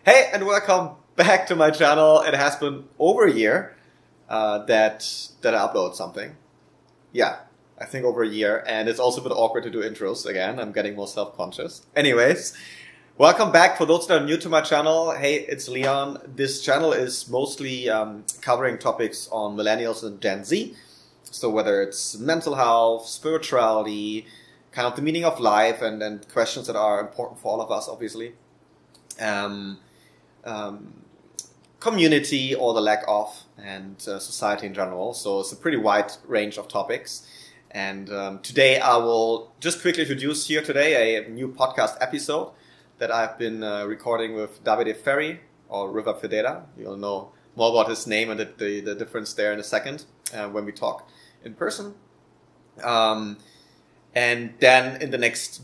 Hey, and welcome back to my channel. It has been over a year that I uploaded something. Yeah, I think over a year, and it's also a bit awkward to do intros again. I'm getting more self-conscious. Anyways, welcome back. For those that are new to my channel, hey, it's Leon. This channel is mostly covering topics on millennials and Gen Z. So whether it's mental health, spirituality, kind of the meaning of life, and questions that are important for all of us, obviously. Community or the lack of, and society in general. So it's a pretty wide range of topics. And today I will just quickly introduce here today a new podcast episode that I've been recording with Davide Ferri, or River Fideda. You'll know more about his name and the difference there in a second when we talk in person. And then in the next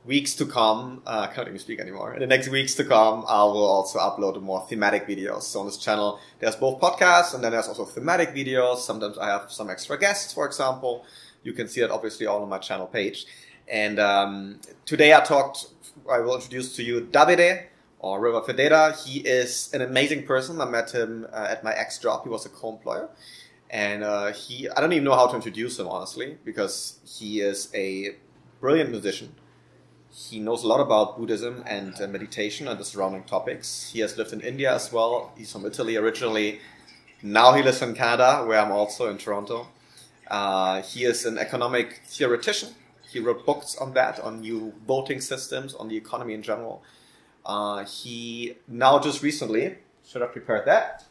weeks to come, I can't even speak anymore. In the next weeks to come, I will also upload more thematic videos. So on this channel, there's both podcasts and then there's also thematic videos. Sometimes I have some extra guests, for example. You can see that obviously all on my channel page. And today I will introduce to you Davide, or River Fideda. He is an amazing person. I met him at my ex-job. He was a co-employer. And I don't even know how to introduce him, honestly, because he is a brilliant musician. He knows a lot about Buddhism and meditation and the surrounding topics. He has lived in India as well. He's from Italy originally. Now he lives in Canada, where I'm also in Toronto. He is an economic theoretician. He wrote books on that, on new voting systems, on the economy in general. He now just recently, should have prepared that,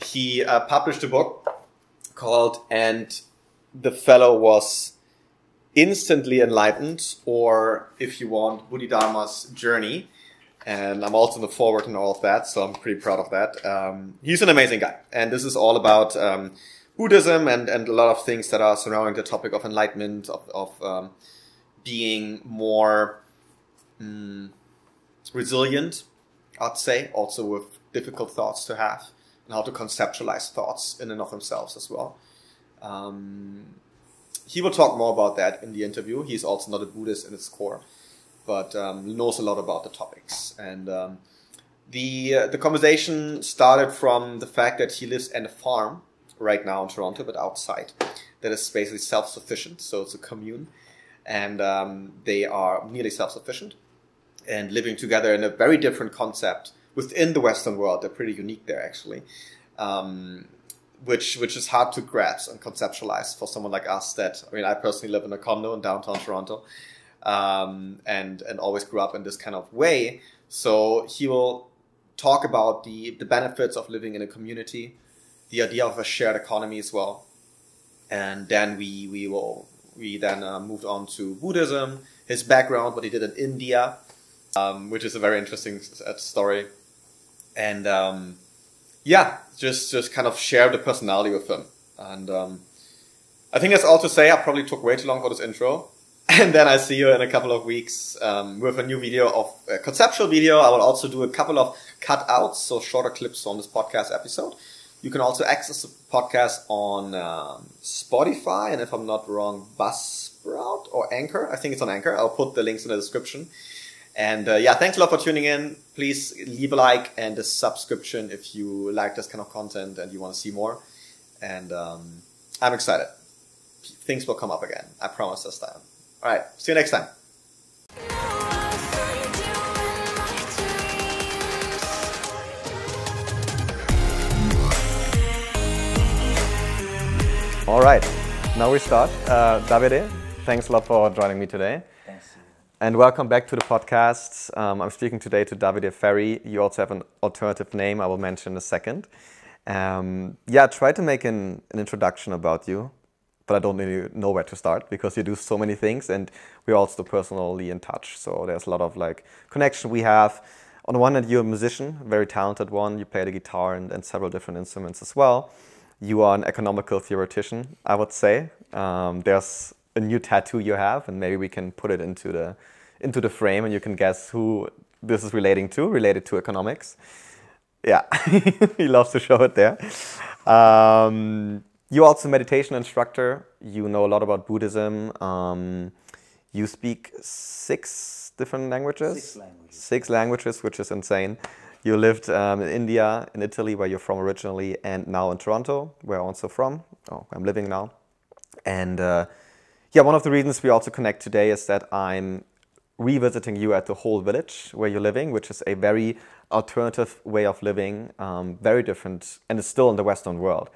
he published a book called And the Fellow Was Instantly Enlightened, or if you want, Bodhidharma's Journey. And I'm also in the forward and all of that, so I'm pretty proud of that. He's an amazing guy. And this is all about Buddhism and a lot of things that are surrounding the topic of enlightenment, of being more resilient, I'd say, also with difficult thoughts to have, and how to conceptualize thoughts in and of themselves as well. He will talk more about that in the interview. He's also not a Buddhist in its core, but knows a lot about the topics. And the conversation started from the fact that he lives in a farm right now in Toronto, but outside, that is basically self-sufficient. So it's a commune, and they are nearly self-sufficient and living together in a very different concept within the Western world. They're pretty unique there, actually. Which is hard to grasp and conceptualize for someone like us I personally live in a condo in downtown Toronto, and always grew up in this kind of way. So he will talk about the benefits of living in a community, the idea of a shared economy as well. And then we moved on to Buddhism, his background, what he did in India, which is a very interesting story. And yeah, just kind of share the personality with him. And I think that's all to say. I probably took way too long for this intro. And then I see you in a couple of weeks with a new video of a conceptual video. I will also do a couple of cutouts, so shorter clips on this podcast episode. You can also access the podcast on Spotify, and if I'm not wrong, Buzzsprout or Anchor. I think it's on Anchor. I'll put the links in the description. And yeah, thanks a lot for tuning in. Please leave a like and a subscription if you like this kind of content and you want to see more. And I'm excited. Things will come up again. I promise this time. All right. See you next time. All right. Now we start. Davide, thanks a lot for joining me today. And welcome back to the podcast. I'm speaking today to Davide Ferri. You also have an alternative name I will mention in a second. Yeah, try to make an introduction about you, but I don't really know where to start because you do so many things and we're also personally in touch. So there's a lot of connection we have. On the one hand, you're a musician, a very talented one. You play the guitar and several different instruments as well. You are an economical theoretician, I would say. There's a new tattoo you have, and maybe we can put it into the frame and you can guess who this is related to economics. Yeah, he loves to show it there. You're also a meditation instructor. You know a lot about Buddhism. You speak 6 different languages? 6 languages. 6 languages, which is insane. You lived in India, in Italy, where you're from originally, and now in Toronto, where I'm also from. Oh, I'm living now. And yeah, one of the reasons we also connect today is that I'm revisiting you at the whole village where you're living, which is a very alternative way of living, very different, and it's still in the Western world.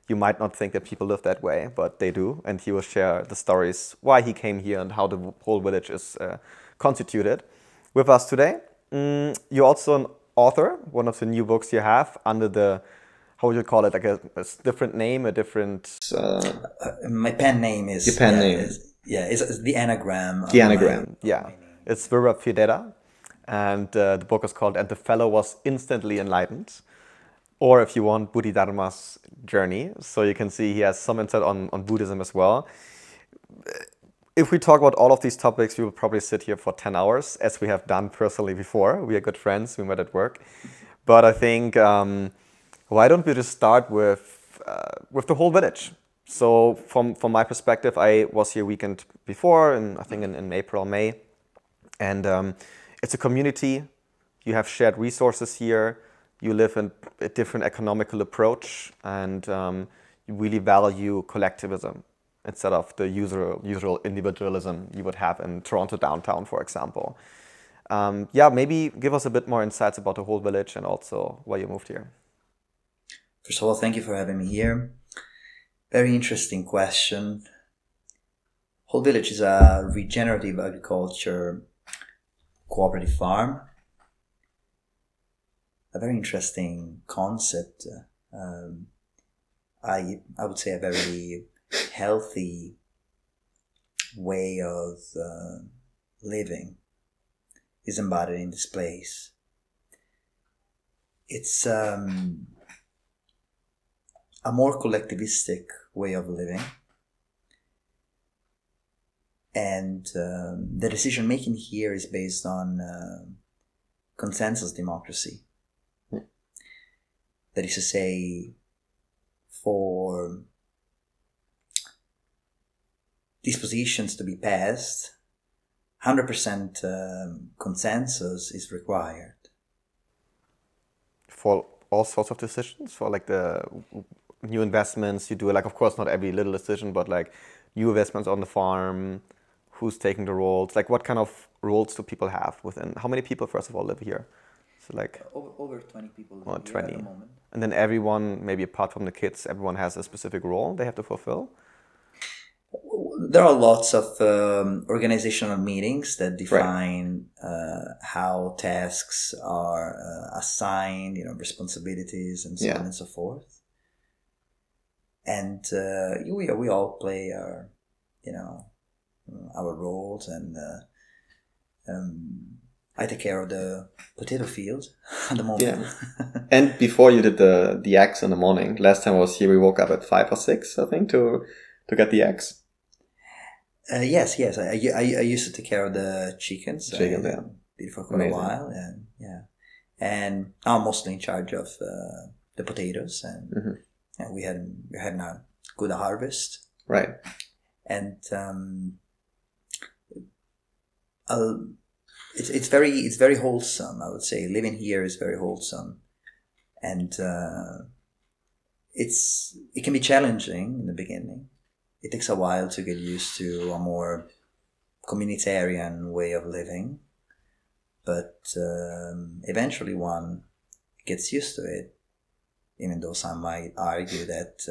You might not think that people live that way, but they do, and he will share the stories why he came here and how the whole village is constituted with us today. You're also an author, one of the new books you have under the, how would you call it, like a different name, a different... my pen name is... Your pen name. It's the anagram. The anagram, yeah. It's River Fideda, and the book is called And the Fellow Was Instantly Enlightened. Or if you want, Bodhidharma's journey. So you can see he has some insight on Buddhism as well. If we talk about all of these topics, we will probably sit here for 10 hours, as we have done personally before. We are good friends, we met at work. But I think, why don't we just start with the whole village? So from my perspective, I was here weekend before, and I think in April, May. And it's a community. You have shared resources here. You live in a different economical approach, and you really value collectivism instead of the usual individualism you would have in Toronto downtown, for example. Yeah, maybe give us a bit more insights about the whole village and also why you moved here. First of all, thank you for having me here. Very interesting question. Whole village is a regenerative agriculture cooperative farm. A very interesting concept. I would say a very healthy way of living is embodied in this place. It's a more collectivistic way of living, and the decision making here is based on consensus democracy. That is to say, for dispositions to be passed, 100% consensus is required. For all sorts of decisions? For like the new investments you do, like of course not every little decision, but like new investments on the farm, who's taking the roles, like what kind of roles do people have within, how many people first of all live here? So like over 20 people live here 20. At the moment. And then everyone, maybe apart from the kids, everyone has a specific role they have to fulfill? There are lots of organizational meetings that define how tasks are assigned, responsibilities and so on and so forth. And we all play our, our roles, and I take care of the potato field at the moment. Yeah. And before you did the eggs in the morning, last time I was here, we woke up at 5 or 6, I think, to get the eggs. Yes. I used to take care of the chickens. Chickens, yeah. Did it for quite a while, and and I'm mostly in charge of the potatoes, and we had a good harvest. Right. And it's very wholesome. I would say living here is very wholesome, and it can be challenging in the beginning. It takes a while to get used to a more communitarian way of living, but eventually one gets used to it, even though some might argue that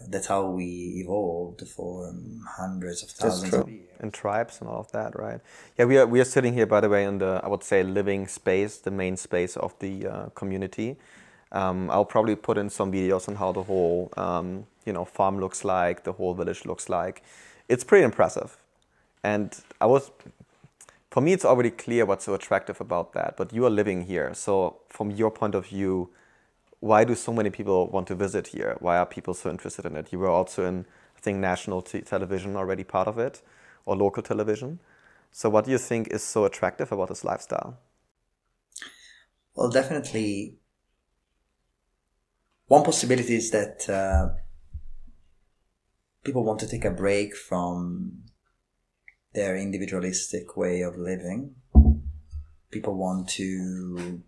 that's how we evolved for hundreds of thousands of years. In tribes and all of that, right? Yeah, we are sitting here, by the way, in the, I would say, living space, the main space of the community. I'll probably put in some videos on how the whole farm looks like, the whole village looks like. It's pretty impressive. And for me, it's already clear what's so attractive about that, but you are living here. So from your point of view, why do so many people want to visit here? Why are people so interested in it? You were also in, I think, national television already part of it, or local television. So what do you think is so attractive about this lifestyle? Well, definitely, one possibility is that people want to take a break from their individualistic way of living. People want to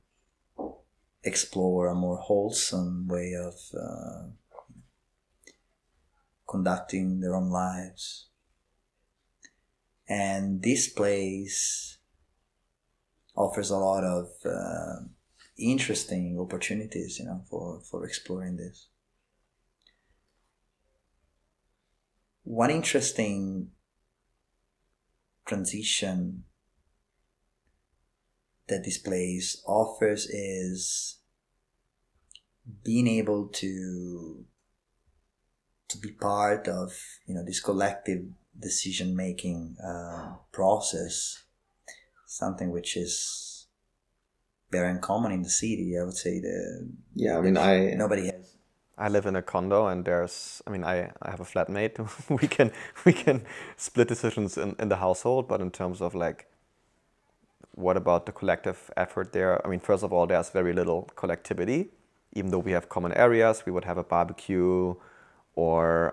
explore a more wholesome way of conducting their own lives. And this place offers a lot of interesting opportunities, you know, for exploring this. One interesting transition that this place offers is being able to be part of, you know, this collective decision-making process, something which is very uncommon in the city. I would say nobody has. I live in a condo, and I have a flatmate. we can split decisions in the household, but in terms of like, what about the collective effort there? I mean, first of all, there's very little collectivity. Even though we have common areas, we would have a barbecue or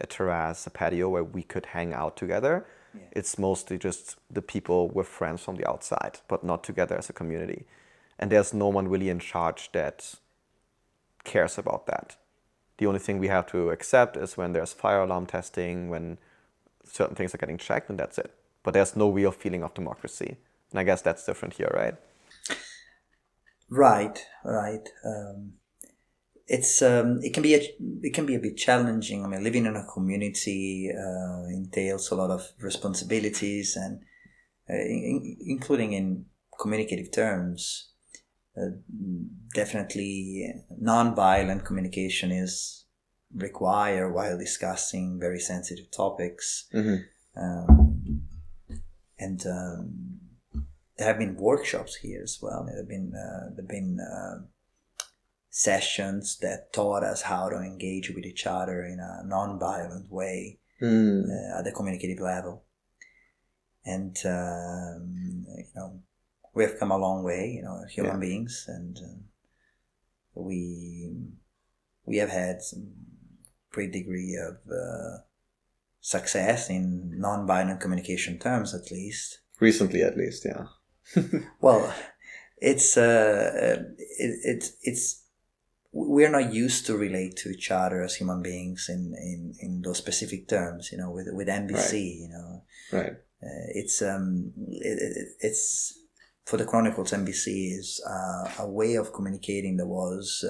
a terrace, a patio where we could hang out together. Yeah. It's mostly just the people with friends from the outside, but not together as a community. And there's no one really in charge that cares about that. The only thing we have to accept is when there's fire alarm testing, when certain things are getting checked, and that's it. But there's no real feeling of democracy. And I guess that's different here, right? Right. It can be a bit challenging. I mean, living in a community entails a lot of responsibilities, and including in communicative terms. Definitely, non-violent communication is required while discussing very sensitive topics. Mm-hmm. And there have been workshops here as well. There have been sessions that taught us how to engage with each other in a non-violent way at the communicative level. And we have come a long way, human beings, and we have had some great degree of success in non-violent communication terms, at least. Recently, at least, yeah. Well, it's we're not used to relate to each other as human beings in those specific terms, with NBC, Right. It's for the Chronicles, NBC is a way of communicating that was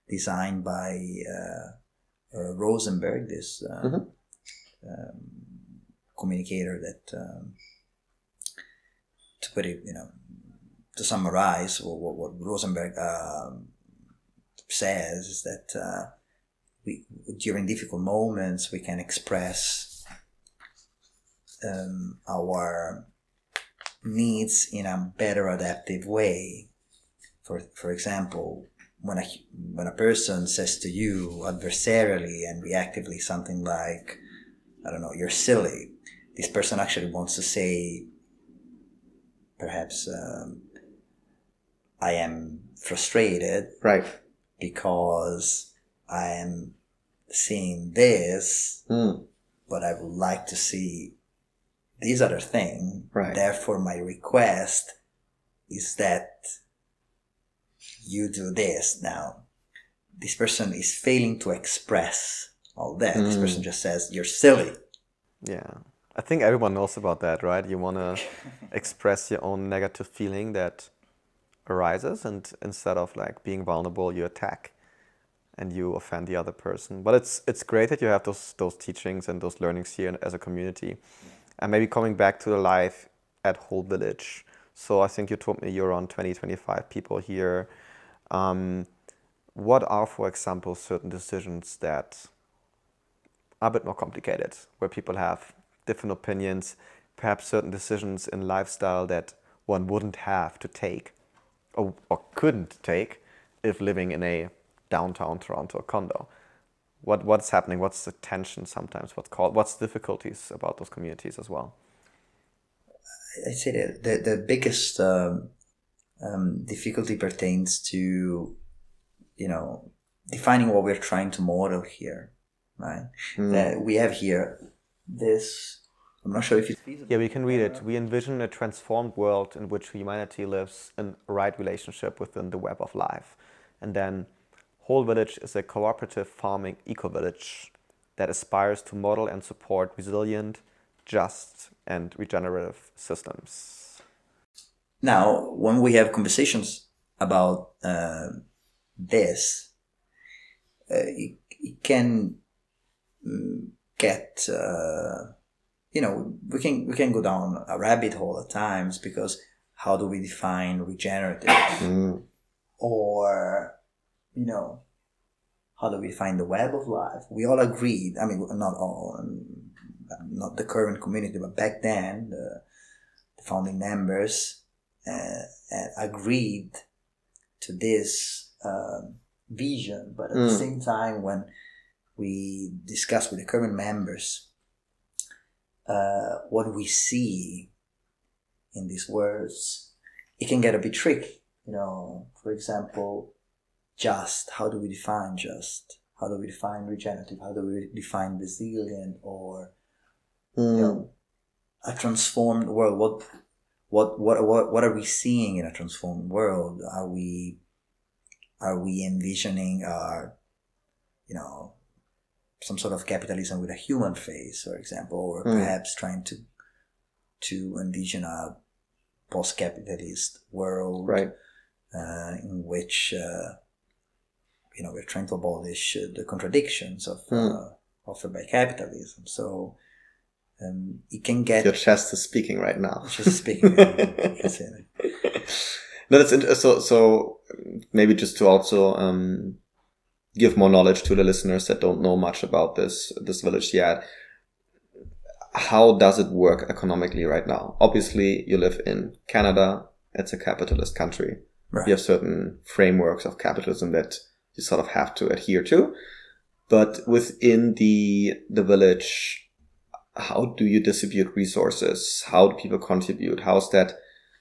designed by Rosenberg, this communicator that, to put it, to summarize what Rosenberg says is that we, during difficult moments, we can express our needs in a better adaptive way. For example, when a person says to you adversarially and reactively something like, I don't know, you're silly, this person actually wants to say, perhaps, I am frustrated, right, because I am seeing this, but I would like to see this other thing. Right. Therefore, my request is that you do this. Now, this person is failing to express all that. This person just says, you're silly. Yeah. I think everyone knows about that, right? You want to express your own negative feeling that arises, and instead of like being vulnerable, you attack and you offend the other person. But it's great that you have those teachings and those learnings here as a community. And maybe coming back to the life at Whole Village. So I think you told me you're around 20-25 people here. What are, for example, certain decisions that are a bit more complicated, where people have different opinions, perhaps certain decisions in lifestyle that one wouldn't have to take or couldn't take if living in a downtown Toronto condo? What's happening? What's the tension sometimes? What's difficulties about those communities as well? I'd say that the biggest difficulty pertains to, defining what we're trying to model here, right? We have here this I'm not sure if it's feasible. Yeah, we can read it. We envision a transformed world in which humanity lives in right relationship within the web of life. And then Whole Village is a cooperative farming ecovillage that aspires to model and support resilient, just, and regenerative systems. Now, when we have conversations about this, it can get, we can go down a rabbit hole at times, because how do we define regenerative? Or, how do we define the web of life? We all agreed, I mean, not all, not the current community, but back then, the founding members agreed to this vision. But at the same time, when we discuss with the current members what we see in these words, it can get a bit tricky. For example, just, how do we define just? How do we define regenerative? How do we define resilient? Or a transformed world? What are we seeing in a transformed world? Are we envisioning our, some sort of capitalism with a human face, for example, or perhaps trying to envision a post-capitalist world, right? In which we're trying to abolish the contradictions of offered by capitalism. So it can get. Your chest is speaking right now. Just speaking. No, that's interesting. So maybe just to also give more knowledge to the listeners that don't know much about this village yet. How does it work economically right now? Obviously, you live in Canada. It's a capitalist country. Right. You have certain frameworks of capitalism that you sort of have to adhere to. But within the village, how do you distribute resources? How do people contribute? How's that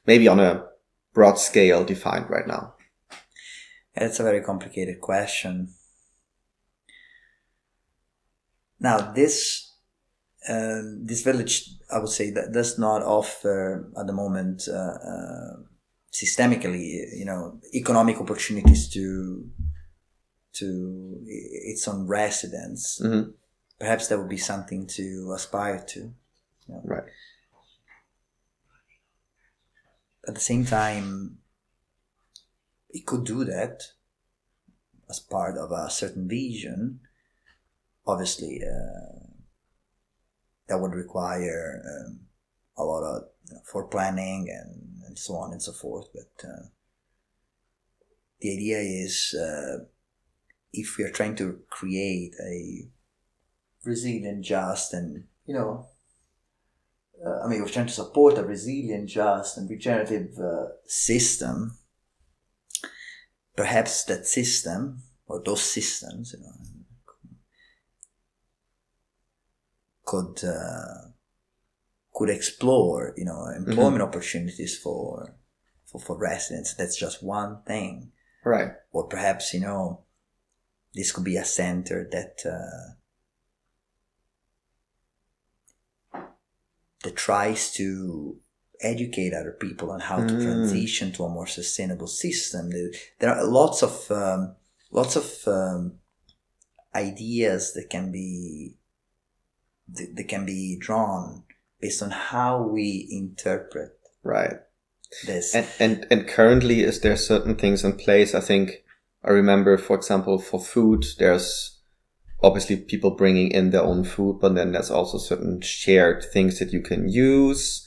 maybe on a broad scale defined right now? It's a very complicated question. Now, this village, I would say, that does not offer at the moment systemically, economic opportunities to its own residents. Mm-hmm. Perhaps that would be something to aspire to. Right. At the same time, it could do that as part of a certain vision. Obviously, that would require a lot of foreplanning and so on and so forth. But the idea is, if we are trying to create a resilient, just, and we're trying to support a resilient, just, and regenerative system, perhaps that system or those systems, could explore, employment opportunities for residents. That's just one thing, right? Or perhaps this could be a center that tries to educate other people on how to transition to a more sustainable system. There are lots of ideas that can be drawn based on how we interpret this. And currently, is there certain things in place? I think I remember, for example, for food, there's obviously people bringing in their own food, but then there's also certain shared things that you can use.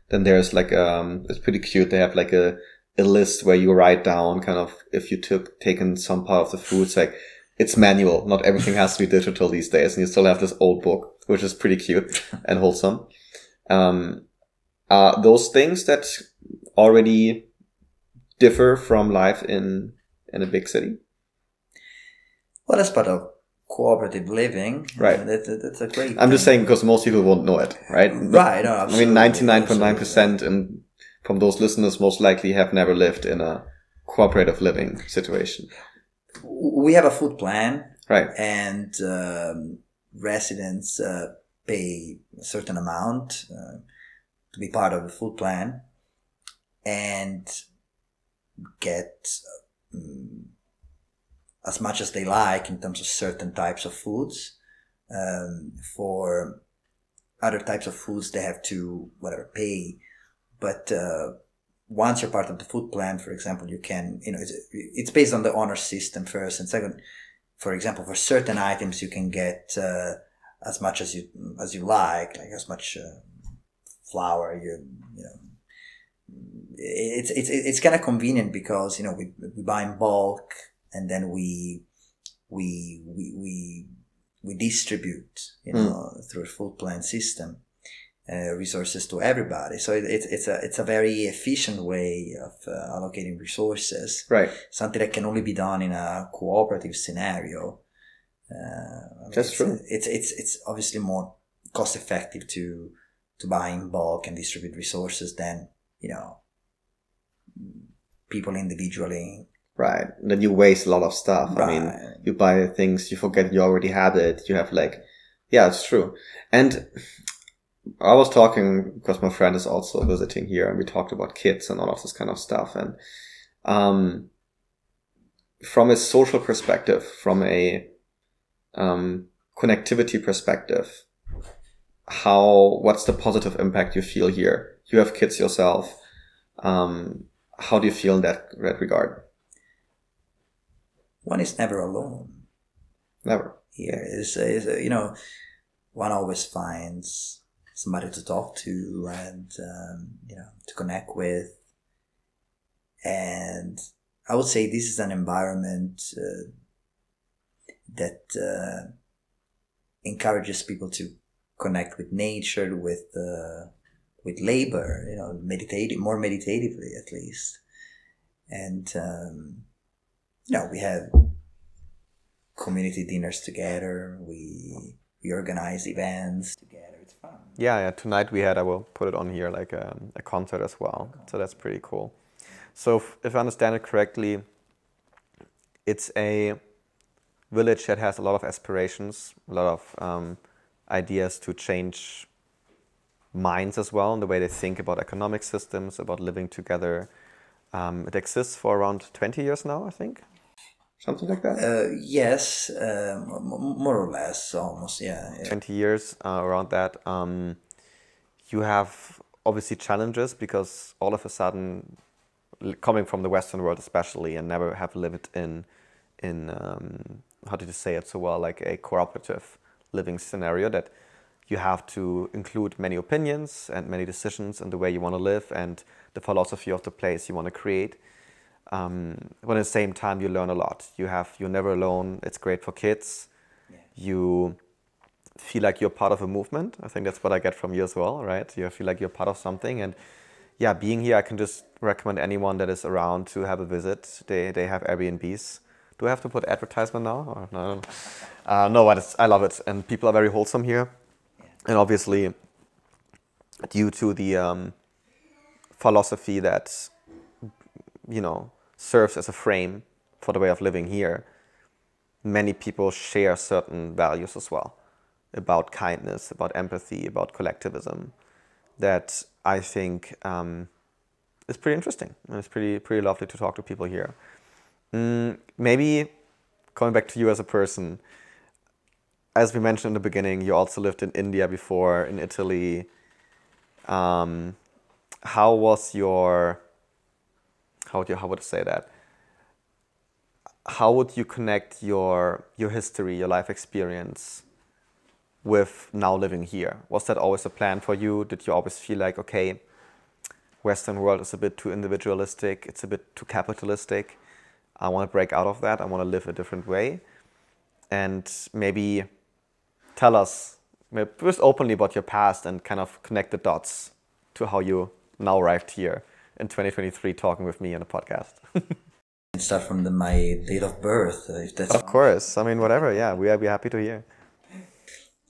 Then there's it's pretty cute. They have a list where you write down kind of if you taken some part of the food. It's manual. Not everything has to be digital these days. And you still have this old book, which is pretty cute and wholesome. Are those things that already differ from life in a big city? Well, that's part of cooperative living. Right. That's a great I'm just saying because most people won't know it, right? Right. No, absolutely. 99.9% from those listeners most likely have never lived in a cooperative living situation. We have a food plan. Right. And residents pay a certain amount to be part of the food plan and get as much as they like in terms of certain types of foods. For other types of foods, they have to pay. But once you're part of the food plan, for example, you can, it's based on the honor system first, and second, for example, for certain items you can get as much as you like as much flour. It's kind of convenient because we buy in bulk, and then we distribute through a food plan system resources to everybody. So it's a very efficient way of allocating resources. Right. Something that can only be done in a cooperative scenario. That's true. It's obviously more cost effective to buy in bulk and distribute resources than people individually. Right. And then you waste a lot of stuff. Right. I mean, you buy things, you forget you already have it. You have yeah, it's true. And I was talking, because my friend is also visiting here, and we talked about kids and all of this kind of stuff. And from a social perspective, from a connectivity perspective, what's the positive impact you feel here? You have kids yourself. How do you feel in that regard? One is never alone. Never. Here is one always finds somebody to talk to and to connect with. And I would say this is an environment that encourages people to connect with nature, with labor, more meditatively at least. And we have community dinners together. We organize events together. It's fun. Yeah. Tonight we had, I will put it on here, a concert as well. So that's pretty cool. So if I understand it correctly, it's a village that has a lot of aspirations, a lot of ideas to change minds as well, in the way they think about economic systems, about living together. It exists for around 20 years now, I think. Something like that? Yes, more or less, almost, yeah. 20 years around that. You have obviously challenges because all of a sudden, coming from the Western world especially, and never have lived in how did you say it so well, like a cooperative living scenario, that you have to include many opinions and many decisions in the way you want to live and the philosophy of the place you want to create. But at the same time, you learn a lot. You're never alone. It's great for kids. Yeah. You feel like you're part of a movement. I think that's what I get from you as well, right? You feel like you're part of something. And yeah, being here, I can just recommend anyone that is around to have a visit. They have Airbnbs. Do I have to put advertisement now? Or no, but I love it. And people are very wholesome here. Yeah. And obviously, due to the philosophy that, serves as a frame for the way of living here, many people share certain values as well, about kindness, about empathy, about collectivism, that I think is pretty interesting. And it's pretty lovely to talk to people here. Maybe coming back to you as a person, as we mentioned in the beginning, you also lived in India before, in Italy. How was your... How would I say that? How would you connect your history, your life experience with now living here? Was that always a plan for you? Did you always feel like, okay, Western world is a bit too individualistic, it's a bit too capitalistic, I want to break out of that, I want to live a different way? And maybe tell us just openly about your past and kind of connect the dots to how you now arrived here in 2023 talking with me on a podcast. Start from my date of birth, if that's... Of course. I mean, whatever. Yeah, we'll be happy to hear.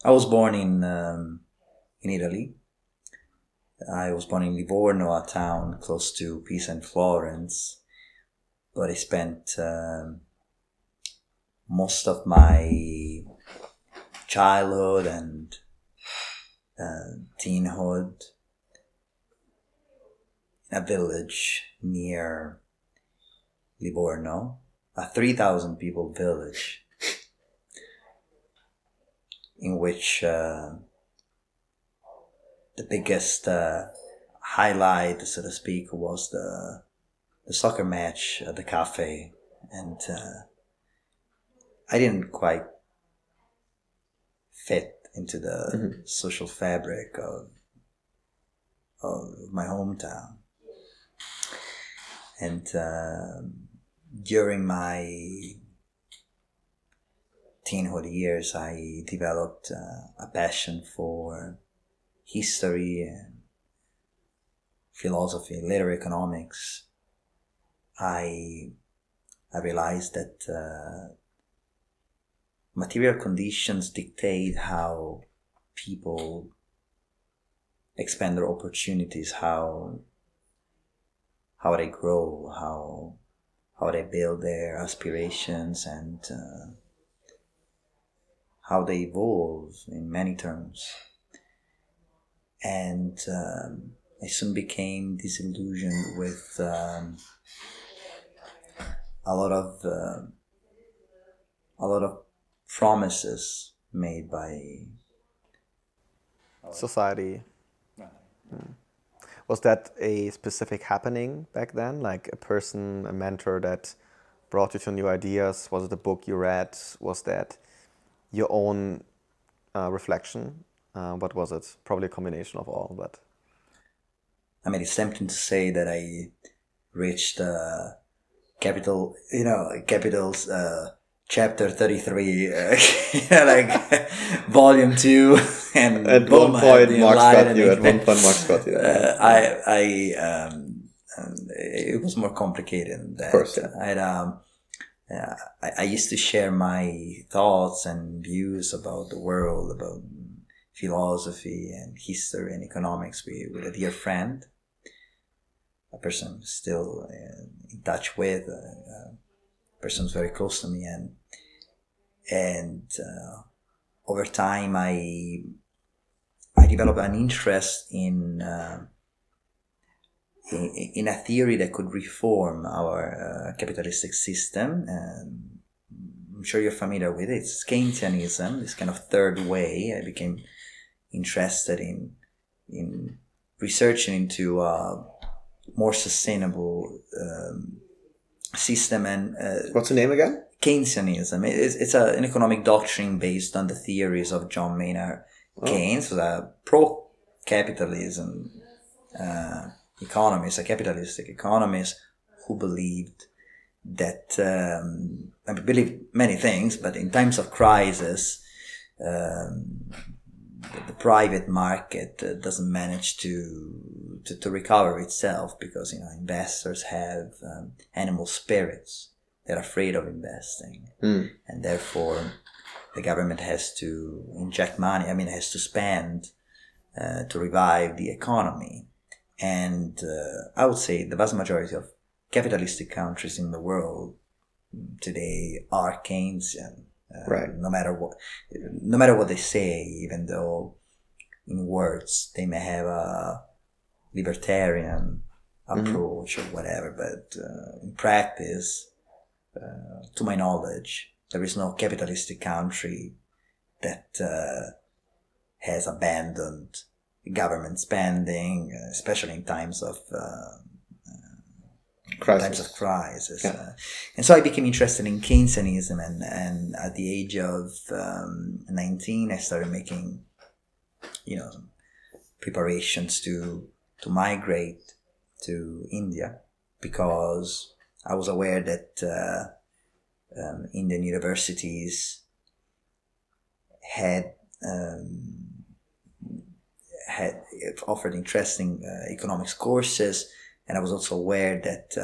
I was born in Italy. I was born in Livorno, a town close to Pisa and Florence. But I spent most of my childhood and teenhood in a village near Livorno, a 3,000 people village in which the biggest highlight, so to speak, was the soccer match at the cafe. And I didn't quite fit into the social fabric of my hometown. And during my teenhood years, I developed a passion for history and philosophy, later economics. I realized that material conditions dictate how people expand their opportunities, how they grow, how they build their aspirations, and how they evolve in many terms. And I soon became disillusioned with a lot of promises made by society. Was that a specific happening back then? Like a person, a mentor that brought you to new ideas? Was it a book you read? Was that your own reflection? What was it? Probably a combination of all, but... I mean, it's tempting to say that I reached Capital's chapter 33, like volume 2, and at one point Marx got you. It was more complicated than that. Of course, yeah. I used to share my thoughts and views about the world, about philosophy and history and economics with a dear friend, a person I'm still in touch with, a person who's very close to me, and over time I developed an interest in a theory that could reform our capitalistic system. I'm sure you're familiar with it. It's Keynesianism, this kind of third way. I became interested in researching into a more sustainable system. And what's the name again? Keynesianism. It's an economic doctrine based on the theories of John Maynard Keynes, a pro-capitalism economist, a capitalistic economist who believed that, I believe many things, but in times of crisis, the private market doesn't manage to recover itself because, investors have animal spirits. They're afraid of investing. And therefore the government has to inject money, has to spend to revive the economy. And I would say the vast majority of capitalistic countries in the world today are Keynesian. Right. No matter what they say, even though in words they may have a libertarian approach or whatever, but in practice, to my knowledge, there is no capitalistic country that has abandoned government spending, especially in times of crisis. Yeah. And so I became interested in Keynesianism, and at the age of 19, I started making, preparations to migrate to India, because I was aware that Indian universities had offered interesting economics courses, and I was also aware that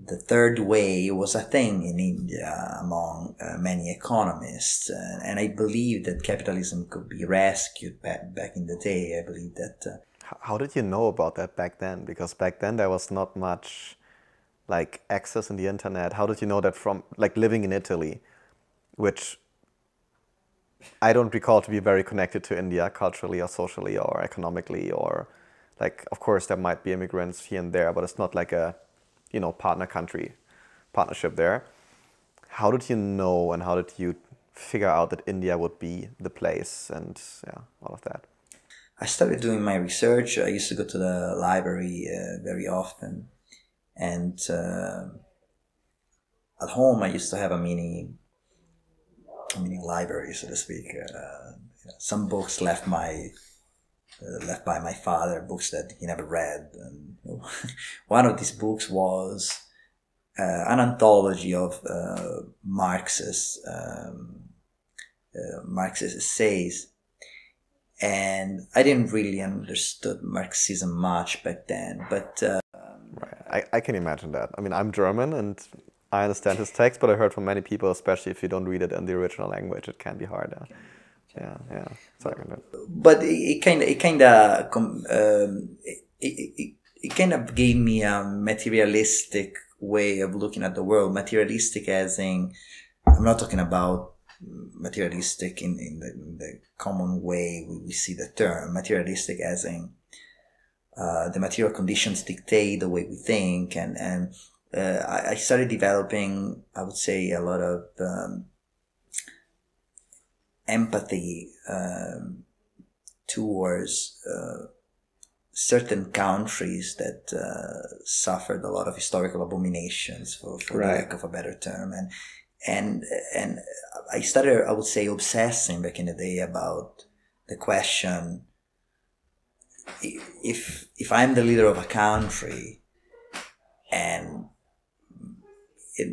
the third way was a thing in India among many economists, and I believe that capitalism could be rescued back in the day. I believe that. How did you know about that back then? Because back then there was not much access in the internet. How did you know that from living in Italy, which I don't recall to be very connected to India culturally or socially or economically, or like, of course there might be immigrants here and there, but it's not like a, partnership there. How did you know, and how did you figure out that India would be the place, and yeah, all of that? I started doing my research. I used to go to the library very often, and at home I used to have a mini library, so to speak. Some books left by my father, books that he never read. And one of these books was an anthology of Marx's essays. And I didn't really understood Marxism much back then, but... Right. I can imagine that. I mean, I'm German, and I understand his text, but I heard from many people, especially if you don't read it in the original language, it can be harder. Yeah. Sorry. But it kind of gave me a materialistic way of looking at the world. Materialistic as in, I'm not talking about materialistic in the common way we see the term. Materialistic as in the material conditions dictate the way we think, and I started developing, I would say, a lot of empathy towards certain countries that suffered a lot of historical abominations, for the lack of a better term, and I started, I would say, obsessing back in the day about the question: if I'm the leader of a country and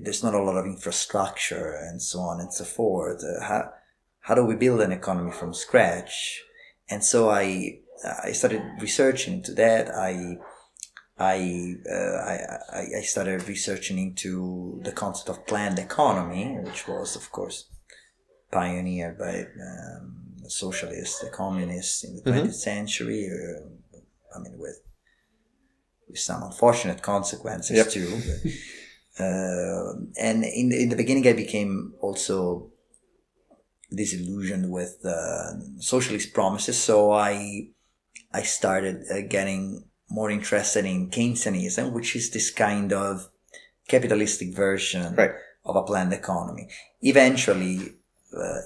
there's not a lot of infrastructure and so on and so forth, how do we build an economy from scratch? And so I started researching into that. I started researching into the concept of planned economy, which was, of course, pioneered by the socialists, the communists in the 20th century. I mean, with some unfortunate consequences too. But, and in the beginning, I became also disillusioned with socialist promises, so I started getting more interested in Keynesianism, which is this kind of capitalistic version of a planned economy. Eventually,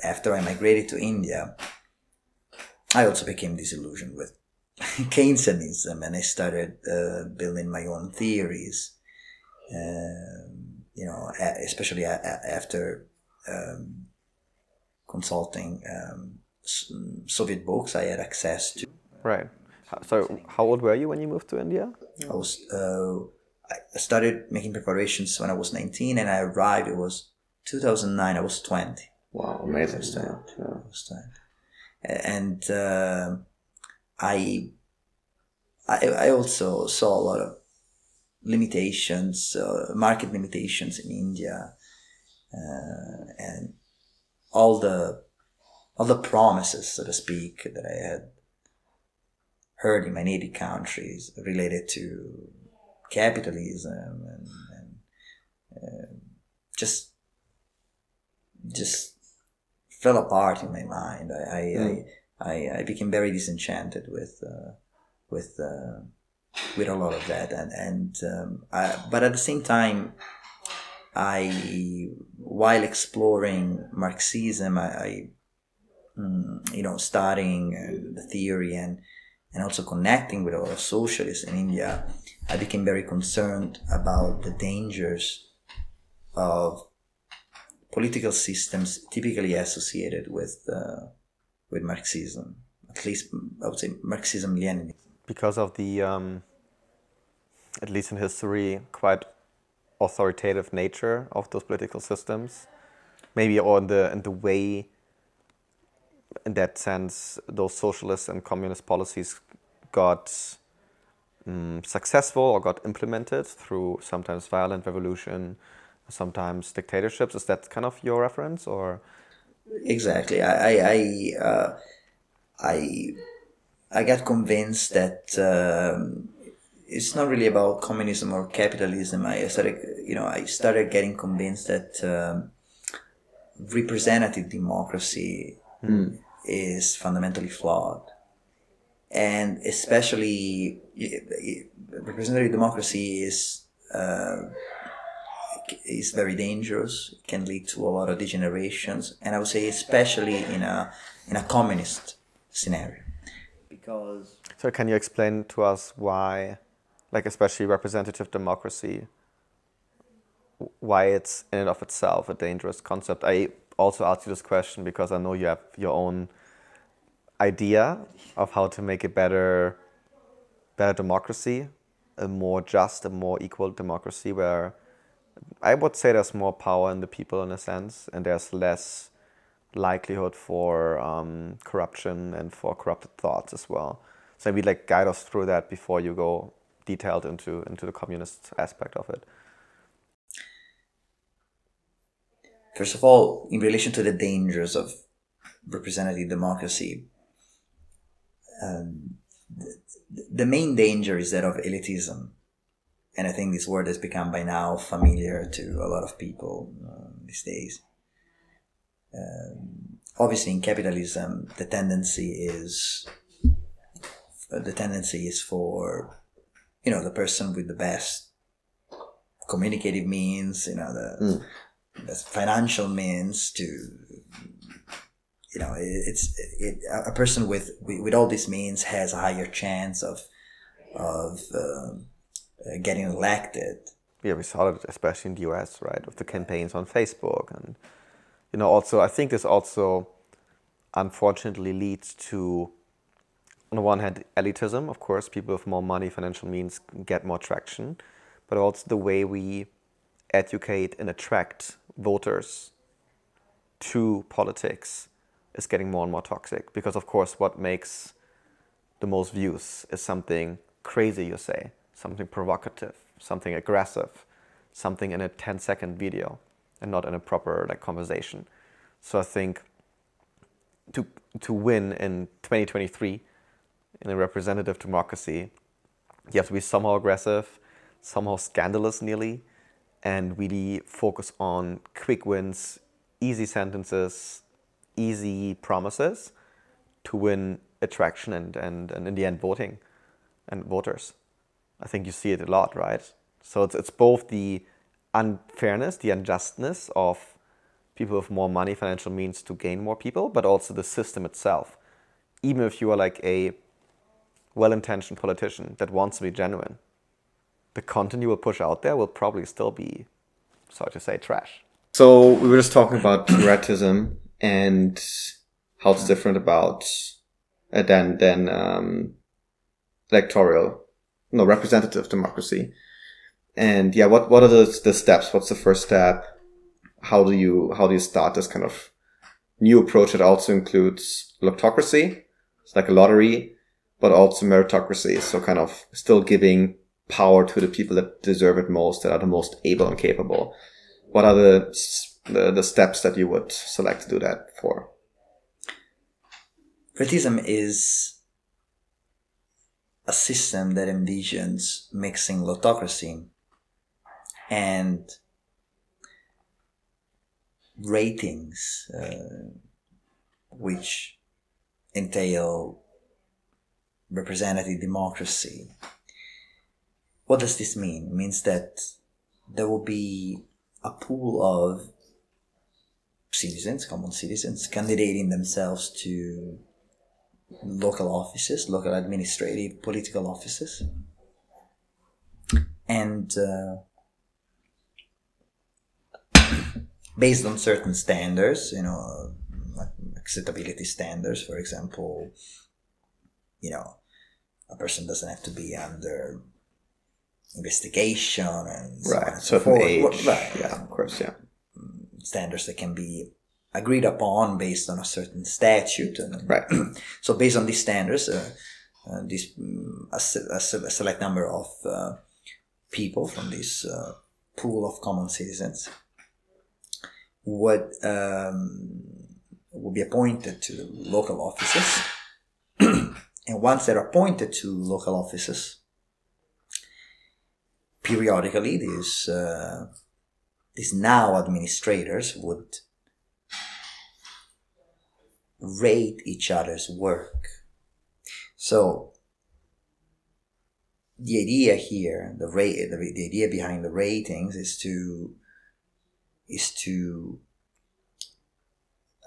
after I migrated to India, I also became disillusioned with Keynesianism, and I started building my own theories, especially after consulting Soviet books I had access to. Right. So how old were you when you moved to India? I started making preparations when I was 19, and I arrived, it was 2009, I was 20. Wow, amazing. I was 20. And I also saw a lot of limitations, market limitations in India, and all the promises, so to speak, that I had heard in my native countries related to capitalism and just fell apart in my mind. I became very disenchanted with a lot of that, but at the same time, while exploring Marxism, studying the theory and also connecting with a lot of socialists in India, I became very concerned about the dangers of political systems typically associated with Marxism. At least I would say Marxism-Leninism. Because of the, at least in history, quite authoritative nature of those political systems, maybe, or in the way, in that sense, those socialist and communist policies got successful or got implemented through sometimes violent revolution, sometimes dictatorships. Is that kind of your reference, or? Exactly. I got convinced that it's not really about communism or capitalism. I started getting convinced that representative democracy is fundamentally flawed. And especially representative democracy is very dangerous. It can lead to a lot of degenerations, and I would say especially in a communist scenario. Because so can you explain to us why, like especially representative democracy, why it's in and of itself a dangerous concept? I also asked you this question because I know you have your own idea of how to make a better democracy, a more just, a more equal democracy, where I would say there's more power in the people in a sense, and there's less likelihood for corruption and for corrupted thoughts as well. So maybe like guide us through that before you go detailed into the communist aspect of it. First of all, in relation to the dangers of representative democracy, the main danger is that of elitism. And I think this word has become by now familiar to a lot of people these days. Obviously, in capitalism, the tendency is for, the person with the best communicative means, the financial means to, a person with all these means has a higher chance of getting elected. Yeah, we saw it especially in the US, right, with the campaigns on Facebook. And, also, I think this also unfortunately leads to, on the one hand, elitism. Of course, people with more money, financial means get more traction, but also the way we educate and attract voters to politics is getting more and more toxic. Because, of course, what makes the most views is something crazy, you say, something provocative, something aggressive, something in a 10-second video and not in a proper conversation. So I think to win in 2023 in a representative democracy, you have to be somehow aggressive, somehow scandalous nearly, and really focus on quick wins, easy sentences, easy promises to win attraction and in the end voting and voters. I think you see it a lot, right? So it's both the unfairness, the unjustness of people with more money, financial means to gain more people, but also the system itself. Even if you are like a well-intentioned politician that wants to be genuine, the content you will push out there will probably still be, so to say, trash. So we were just talking about pluralism and how it's different about than representative democracy. And yeah, what are the steps? What's the first step? How do you start this kind of new approach that also includes lotocracy? It's like a lottery, but also meritocracy. So kind of still giving power to the people that deserve it most, that are the most able and capable. What are the steps that you would select to do that for? Pluralism is a system that envisions mixing lotocracy and ratings, which entail representative democracy. What does this mean? It means that there will be a pool of citizens, common citizens, candidating themselves to local offices, local administrative, political offices. And based on certain standards, like acceptability standards, for example, a person doesn't have to be under investigation and so on and so forth. Age. Right. Yeah, of course, yeah. Standards that can be agreed upon based on a certain statute. Right. So based on these standards, a select number of people from this pool of common citizens would be appointed to local offices. And once they're appointed to local offices, periodically these now administrators would rate each other's work. So the idea here, the idea behind the ratings is to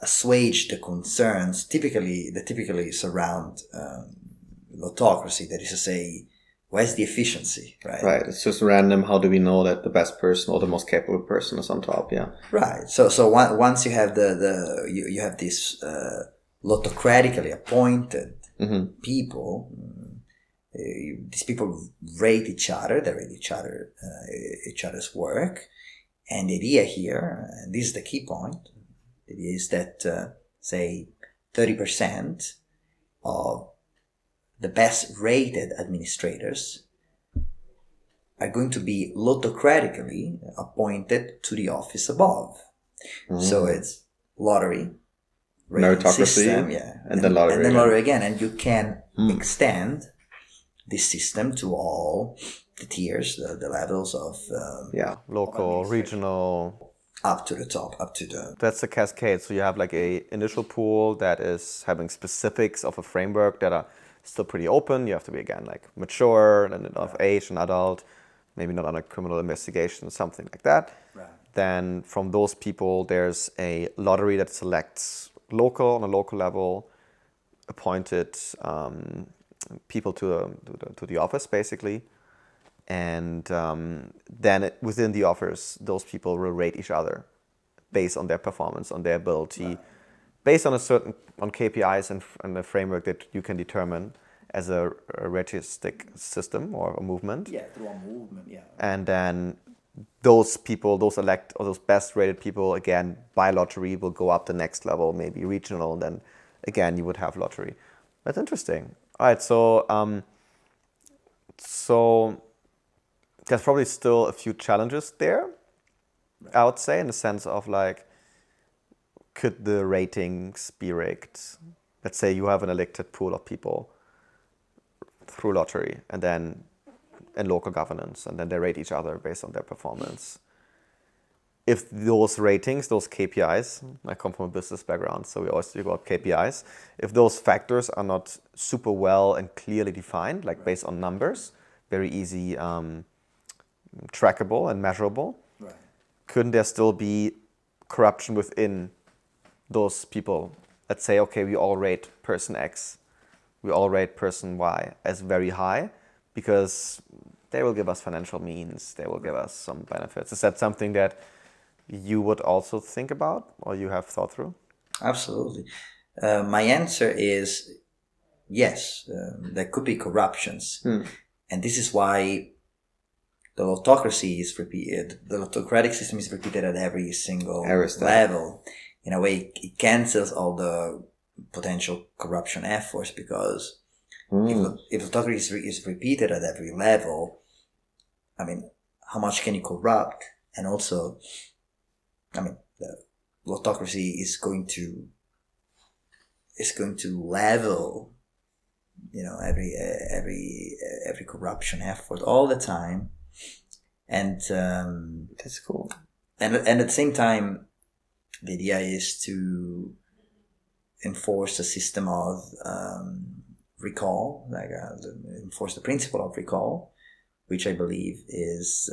assuage the concerns that typically surround autocracy. That is to say, where's the efficiency, right? Right. It's just random. How do we know that the best person or the most capable person is on top? Yeah. Right. So once you have you have this lotocratically appointed people. These people rate each other. They rate each other's work, and the idea here, and this is the key point, is that say 30% of the best rated administrators are going to be lotocratically appointed to the office above. So it's lottery, meritocracy, system, and then lottery, and then lottery again, and you can extend this system to all the tiers, the levels of local, regional, up to the top, That's the cascade. So you have like a initial pool that is having specifics of a framework that are still pretty open. You have to be again like mature and of age and adult, maybe not under criminal investigation, something like that. Right. Then from those people, there's a lottery that selects on a local level, appointed people to the office basically, and then within the office, those people will rate each other based on their performance, on their ability, based on on KPIs and the framework that you can determine as a ratistic system or a movement. Yeah, through a movement. Yeah. And then those people, those best rated people, again by lottery will go up the next level, maybe regional, and then again you would have lottery. That's interesting. All right, so there's probably still a few challenges there, I would say, in the sense of like, could the ratings be rigged? Let's say you have an elected pool of people through lottery and then in local governance, and then they rate each other based on their performance. If those ratings, those KPIs, I come from a business background, so we always speak about KPIs. If those factors are not super well and clearly defined, like based on numbers, very easy trackable and measurable, couldn't there still be corruption within those people? Let's say, okay, we all rate person X, we all rate person Y as very high because they will give us financial means, they will give us some benefits. Is that something that you would also think about or you have thought through? Absolutely. My answer is yes, there could be corruptions. And this is why the autocracy is repeated, the autocratic system is repeated at every single level. In a way, it cancels all the potential corruption efforts because if autocracy is repeated at every level, I mean, how much can you corrupt? And also, I mean, the autocracy is going to level, every corruption effort all the time, and that's cool. And at the same time, the idea is to enforce a system of recall, enforce the principle of recall, which I believe is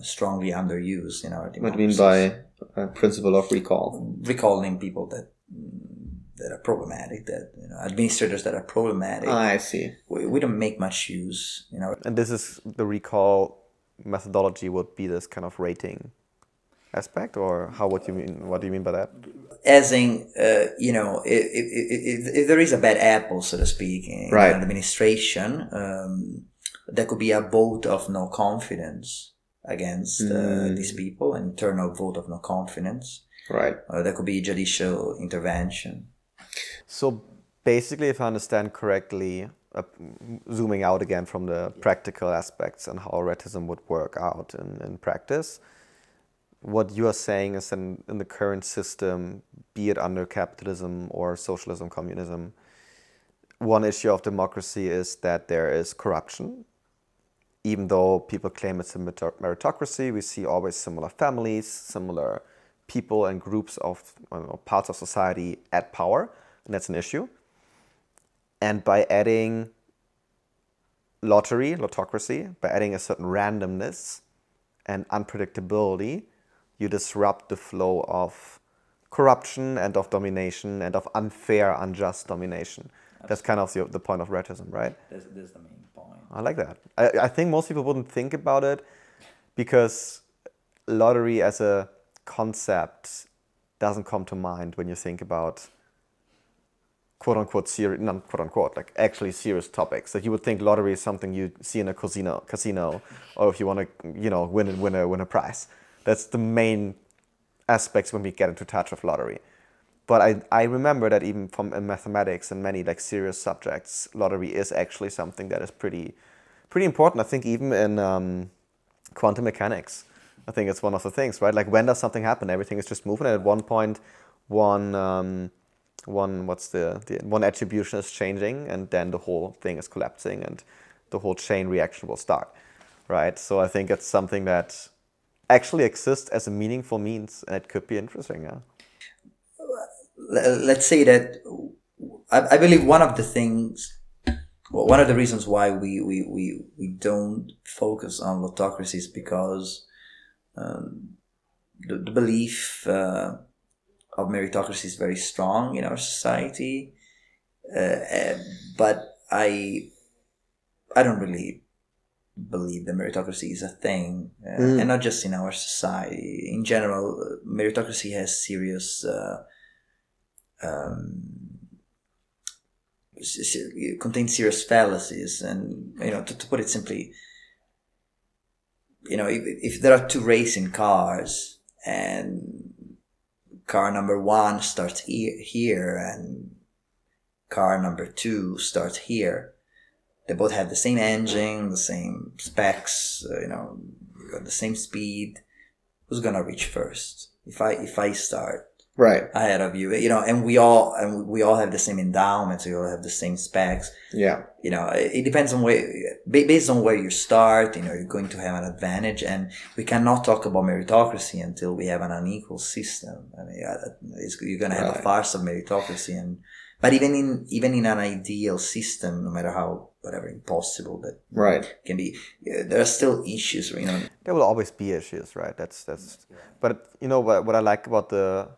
strongly underused in our democracy. What do you mean by principle of recall? Recalling people that are problematic, that administrators that are problematic. I see. We don't make much use, And this is the recall methodology would be this kind of rating aspect, or what do you mean by that? As in, if there is a bad apple, so to speak, in an administration, there could be a vote of no confidence against these people, an internal vote of no confidence. Right. There could be judicial intervention. So basically, if I understand correctly, zooming out again from the practical aspects and how ratism would work out in practice, what you are saying is in the current system, be it under capitalism or socialism, communism, one issue of democracy is that there is corruption. Even though people claim it's a meritocracy, we see always similar families, similar people and groups of parts of society at power, and that's an issue. And by adding lotocracy, by adding a certain randomness and unpredictability, you disrupt the flow of corruption and of domination and of unfair, unjust domination. Absolutely. That's kind of the point of redism, right? That's the main point. I like that. I think most people wouldn't think about it because lottery as a concept doesn't come to mind when you think about quote-unquote serious, not quote-unquote, like actually serious topics. That you would think lottery is something you see in a casino, or if you want to, win a prize. That's the main aspects when we get into touch with lottery. But I remember that even from in mathematics and many like serious subjects, lottery is actually something that is pretty important. I think even in quantum mechanics, I think it's one of the things, right? Like when does something happen? Everything is just moving, and at one point, one attribution is changing, and then the whole thing is collapsing, and the whole chain reaction will start, right? So I think it's something that actually exists as a meaningful means, and it could be interesting, yeah. Let's say that I believe one of the reasons why we don't focus on lotocracy is because the belief of meritocracy is very strong in our society, but I don't really believe that meritocracy is a thing, and not just in our society. In general, meritocracy has serious contains serious fallacies, and to put it simply, if there are two racing cars and car number 1 starts here and car number 2 starts here, they both have the same engine, the same specs, got the same speed. Who's gonna reach first? If I start right ahead of you, and we all have the same endowments, we all have the same specs. Yeah. It depends on based on where you start, you're going to have an advantage, and we cannot talk about meritocracy until we have an unequal system. I mean, you're going to have a farce of meritocracy, but even in an ideal system, no matter how impossible that can be, there are still issues. There will always be issues, right? That's. But what I like about the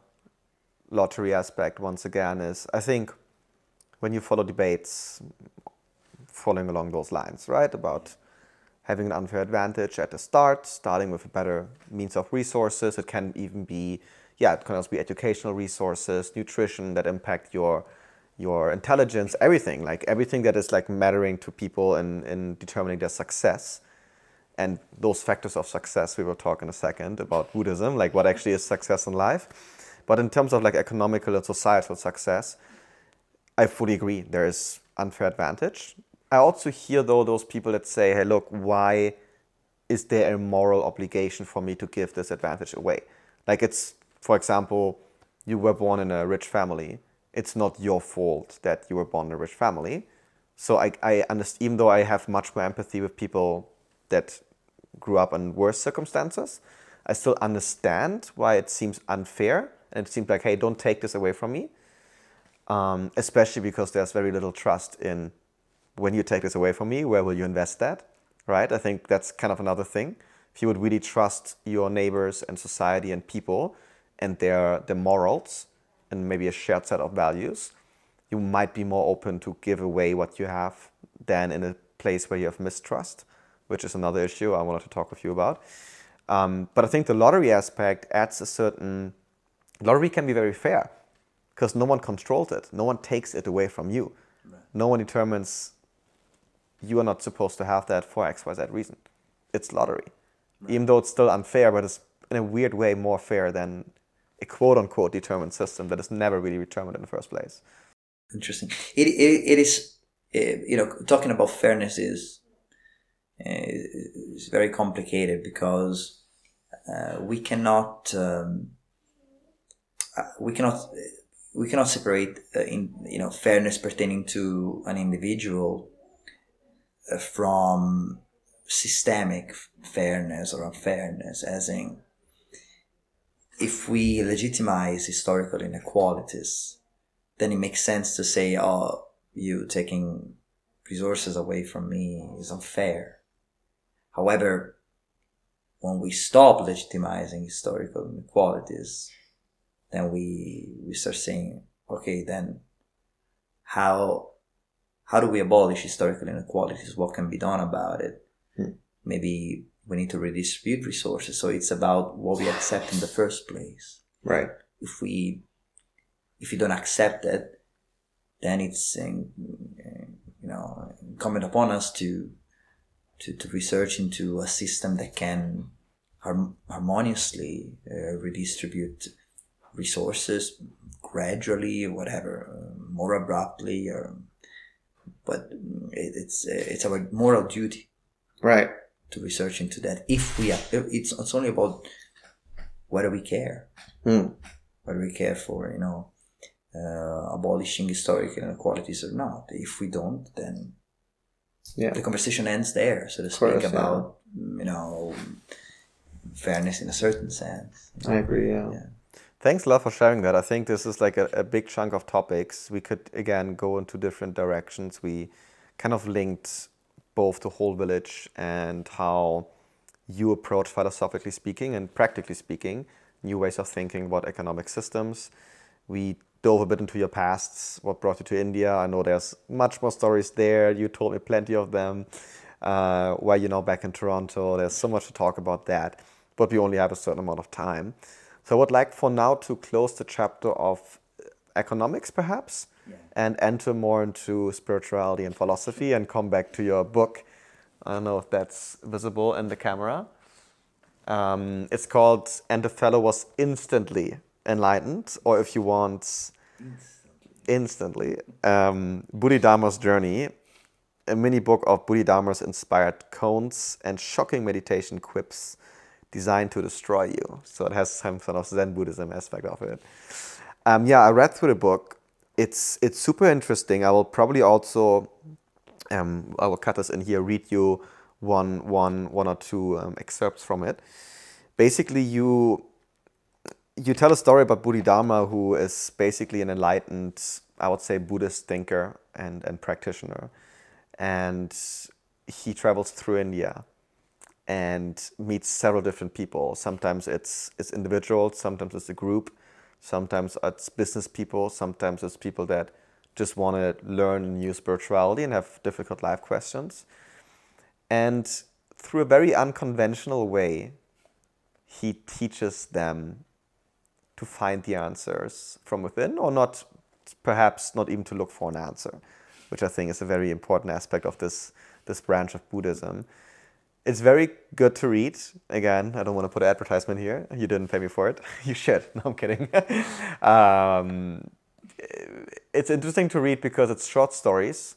lottery aspect once again is I think when you follow debates following along those lines, right, about having an unfair advantage at the starting with a better means of resources. It can even be, it can also be educational resources, nutrition that impact your intelligence, everything that is like mattering to people in determining their success. And those factors of success, we will talk in a second about Buddhism, like what actually is success in life. But in terms of like economical and societal success, I fully agree. There is unfair advantage. I also hear though those people that say, hey, look, why is there a moral obligation for me to give this advantage away? Like it's, for example, you were born in a rich family. It's not your fault that you were born in a rich family. So I understand, even though I have much more empathy with people that grew up in worse circumstances, I still understand why it seems unfair. And it seems like, hey, don't take this away from me. Especially because there's very little trust in, when you take this away from me, where will you invest that, right? I think that's kind of another thing. If you would really trust your neighbors and society and people and their morals and maybe a shared set of values, you might be more open to give away what you have than in a place where you have mistrust, which is another issue I wanted to talk with you about. But I think the lottery aspect adds a certain... Lottery can be very fair because no one controls it. No one takes it away from you. Right. No one determines you are not supposed to have that for X, Y, Z reason. It's lottery. Right. Even though it's still unfair, but it's in a weird way more fair than a quote-unquote determined system that is never really determined in the first place. Interesting. It is, talking about fairness is very complicated because we cannot separate fairness pertaining to an individual from systemic fairness or unfairness, as in if we legitimize historical inequalities, then it makes sense to say, oh, you taking resources away from me is unfair. However, when we stop legitimizing historical inequalities, then we start saying, okay, then how do we abolish historical inequalities? What can be done about it? Maybe we need to redistribute resources. So it's about what we accept in the first place. Right. If you don't accept it, then it's incumbent upon us to research into a system that can harmoniously redistribute resources gradually, whatever, more abruptly, but it's our moral duty, right, to research into that. It's only about whether we care, whether we care for abolishing historical inequalities or not. If we don't, then the conversation ends there, so to speak, about fairness in a certain sense. I agree. Yeah. Thanks a lot for sharing that. I think this is like a big chunk of topics. We could again go into different directions. We kind of linked both the whole village and how you approach, philosophically speaking and practically speaking, new ways of thinking about economic systems. We dove a bit into your pasts, what brought you to India. I know there's much more stories there. You told me plenty of them. Why you're now back in Toronto. There's so much to talk about that, but we only have a certain amount of time. So I would like for now to close the chapter of economics, perhaps, and enter more into spirituality and philosophy and come back to your book. I don't know if that's visible in the camera. It's called And the Fellow Was Instantly Enlightened, or if you want, Instantly. Bodhidharma's Journey, a mini book of Bodhidharma's inspired koans and shocking meditation quips designed to destroy you. So it has some sort of Zen Buddhism aspect of it. I read through the book. It's super interesting. I will probably also, I will cut this in here, read you one or two excerpts from it. Basically, you tell a story about Bodhidharma, who is basically an enlightened, I would say, Buddhist thinker and practitioner. And he travels through India and meets several different people. Sometimes it's individuals, sometimes it's a group, sometimes it's business people, sometimes it's people that just want to learn new spirituality and have difficult life questions. And through a very unconventional way, he teaches them to find the answers from within, or not, perhaps not even to look for an answer, which I think is a very important aspect of this branch of Buddhism. It's very good to read. Again, I don't want to put an advertisement here. You didn't pay me for it. You should. No, I'm kidding. It's interesting to read because it's short stories.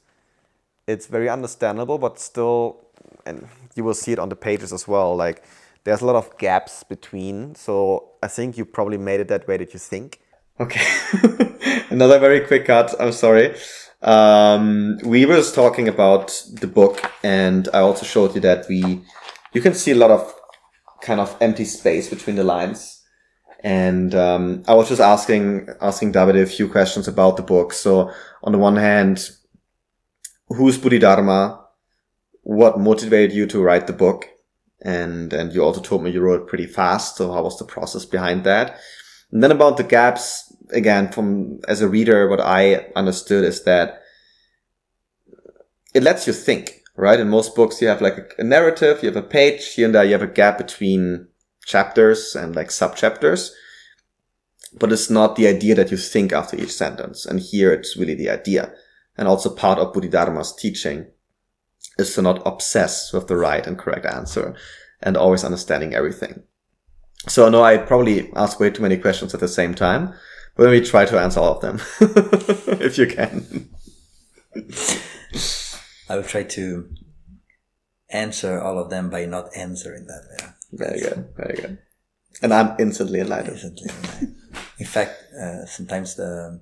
It's very understandable, but still, and you will see it on the pages as well, like there's a lot of gaps between. So I think you probably made it that way that you think. Okay. Another very quick cut. I'm sorry. We were just talking about the book, and I also showed you that you can see a lot of kind of empty space between the lines. And I was just asking David a few questions about the book. So on the one hand, who's Bodhidharma? What motivated you to write the book? And you also told me you wrote pretty fast. So how was the process behind that? And then about the gaps, again, as a reader, what I understood is that it lets you think, right? In most books, you have like a narrative, you have a page, here and there you have a gap between chapters and like sub-chapters. But it's not the idea that you think after each sentence. And here it's really the idea. And also part of Bodhidharma's teaching is to not obsess with the right and correct answer and always understanding everything. So I know I probably asked way too many questions at the same time, but maybe try to answer all of them, if you can. I will try to answer all of them by not answering that way. Very good, very good. And I'm instantly enlightened. In fact, sometimes the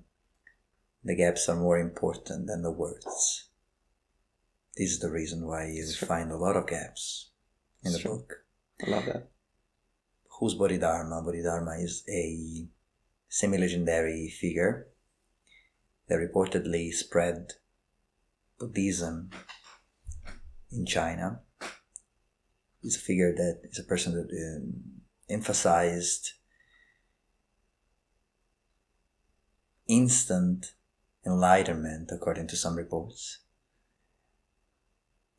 gaps are more important than the words. This is the reason why you find a lot of gaps in the book. I love that. who's Bodhidharma? Bodhidharma is a semi-legendary figure that reportedly spread Buddhism in China. He's a figure that is a person that emphasized instant enlightenment, according to some reports,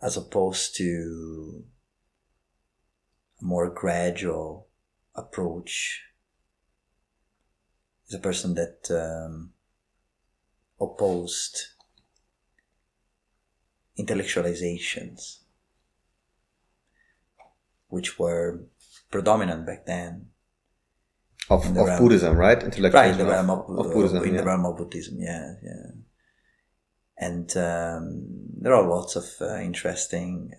as opposed to a more gradual approach. He's a person that opposed intellectualizations, which were predominant back then. Of Buddhism, right? Intellectual. Right, in the realm of Buddhism. In the realm of Buddhism, yeah. And there are lots of interesting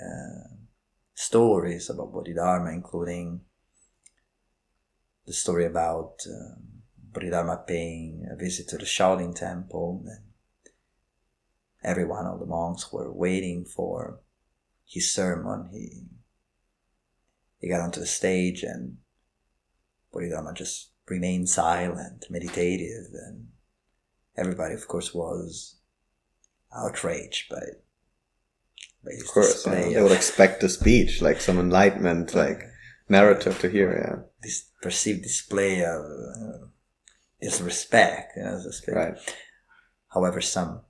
stories about Bodhidharma, including the story about Bodhidharma paying a visit to the Shaolin Temple, and every one of the monks were waiting for his sermon. He got onto the stage, and Bodhidharma just remained silent, meditative, and everybody, of course, was outraged by his display. They would expect a speech, like some enlightenment, like narrative to hear. Yeah, this perceived display of disrespect, right. However, some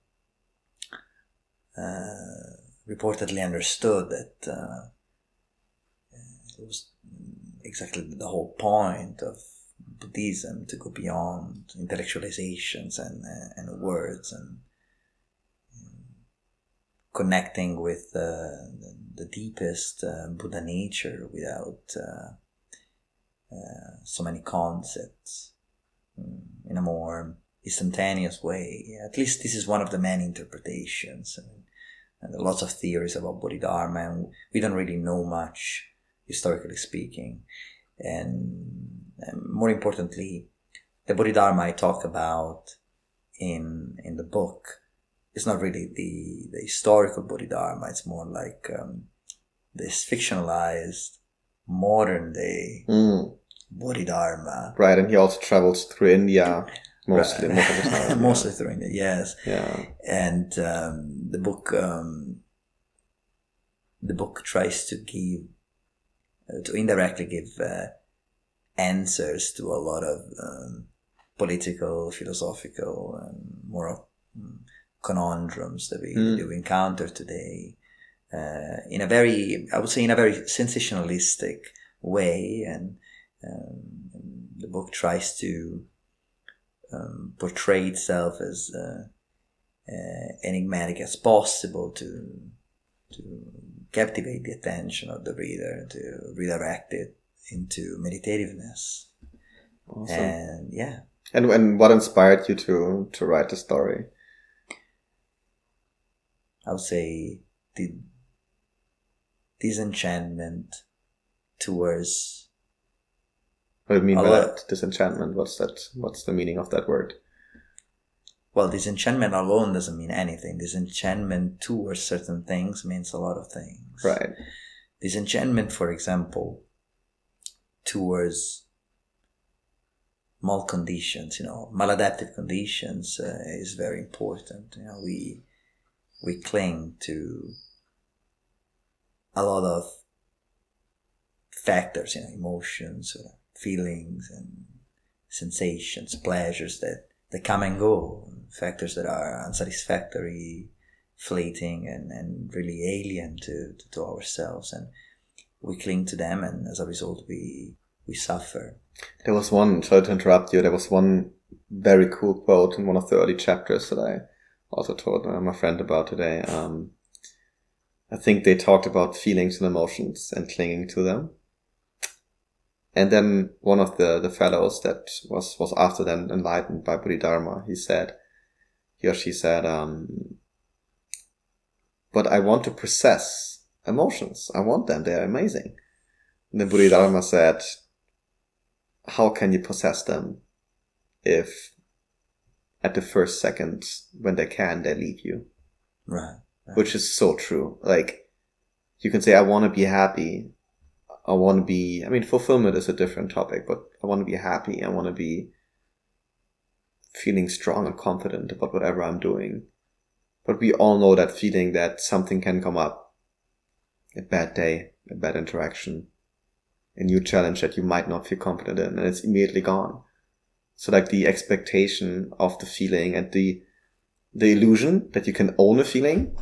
reportedly understood that it was exactly the whole point of Buddhism, to go beyond intellectualizations and words, and connecting with the deepest Buddha nature without so many concepts, in a more instantaneous way. At least this is one of the many interpretations, and there are lots of theories about Bodhidharma, and we don't really know much, historically speaking. And more importantly, the Bodhidharma I talk about in the book is not really the historical Bodhidharma. It's more like this fictionalized modern day Bodhidharma. Right, and he also travels through India mostly. Right. Most of the time, mostly through India, yes. Yeah. And the book tries to give, to indirectly give answers to a lot of political, philosophical, and moral conundrums that we encounter today, in a very, I would say, in a very sensationalistic way. And the book tries to portray itself as enigmatic as possible to captivate the attention of the reader, to redirect it into meditativeness. Awesome. And yeah. And what inspired you to write the story? I would say the disenchantment towards. What do you mean by that? Disenchantment? What's that? What's the meaning of that word? Well, disenchantment alone doesn't mean anything. Disenchantment towards certain things means a lot of things. Right. Disenchantment, for example, towards malconditions, maladaptive conditions, is very important. We cling to a lot of factors, emotions, feelings, and sensations, pleasures that come and go, factors that are unsatisfactory, fleeting, and really alien to ourselves, and we cling to them, and as a result we suffer. There was one, sorry to interrupt you, there was one very cool quote in one of the early chapters that I also told my friend about today. I think they talked about feelings and emotions and clinging to them. And then one of the fellows that was after them enlightened by Bodhidharma, he or she said, but I want to possess emotions. I want them. They're amazing. And then Bodhidharma said, how can you possess them if at the first second when they leave you? Right. Which is so true. Like, you can say, I want to be happy. I want to be, I mean, fulfillment is a different topic, but I want to be happy. I want to be feeling strong and confident about whatever I'm doing. But we all know that feeling that something can come up, a bad day, a bad interaction, a new challenge that you might not feel confident in, and it's immediately gone. So like the expectation of the feeling and the illusion that you can own a feeling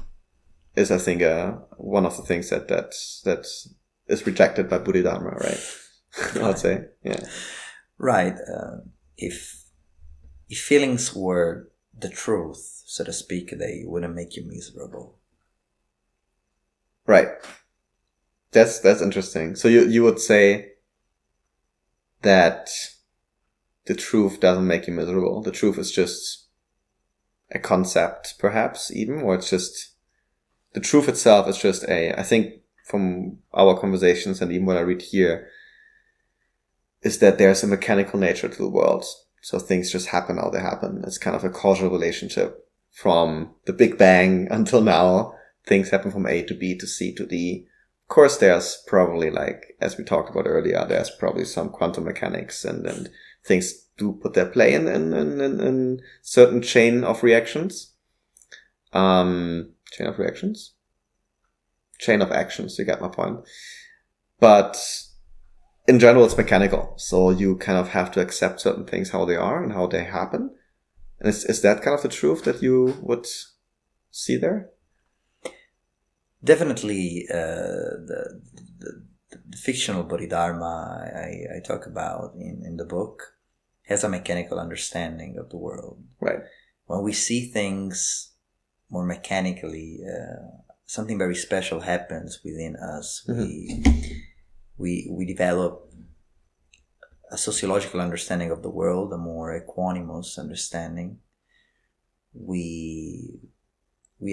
is, I think, one of the things that is rejected by Bodhidharma, right? I would say, yeah. Right. If feelings were the truth, so to speak, they wouldn't make you miserable. Right. That's interesting. So you would say that the truth doesn't make you miserable. The truth is just a concept, perhaps, even, or it's just, the truth itself is just I think from our conversations and even what I read here, is that there's a mechanical nature to the world. So things just happen how they happen. It's kind of a causal relationship from the Big Bang until now. Things happen from A to B to C to D. Of course, there's probably, like, as we talked about earlier, there's probably some quantum mechanics and things do put their play in certain chain of reactions. Chain of reactions? Chain of actions, you get my point. But in general, it's mechanical. So you kind of have to accept certain things, how they are and how they happen. And is that kind of the truth that you would see there? Definitely, the fictional Bodhidharma I talk about in the book has a mechanical understanding of the world. Right. When we see things more mechanically, something very special happens within us. Mm-hmm. We develop a sociological understanding of the world, a more equanimous understanding. We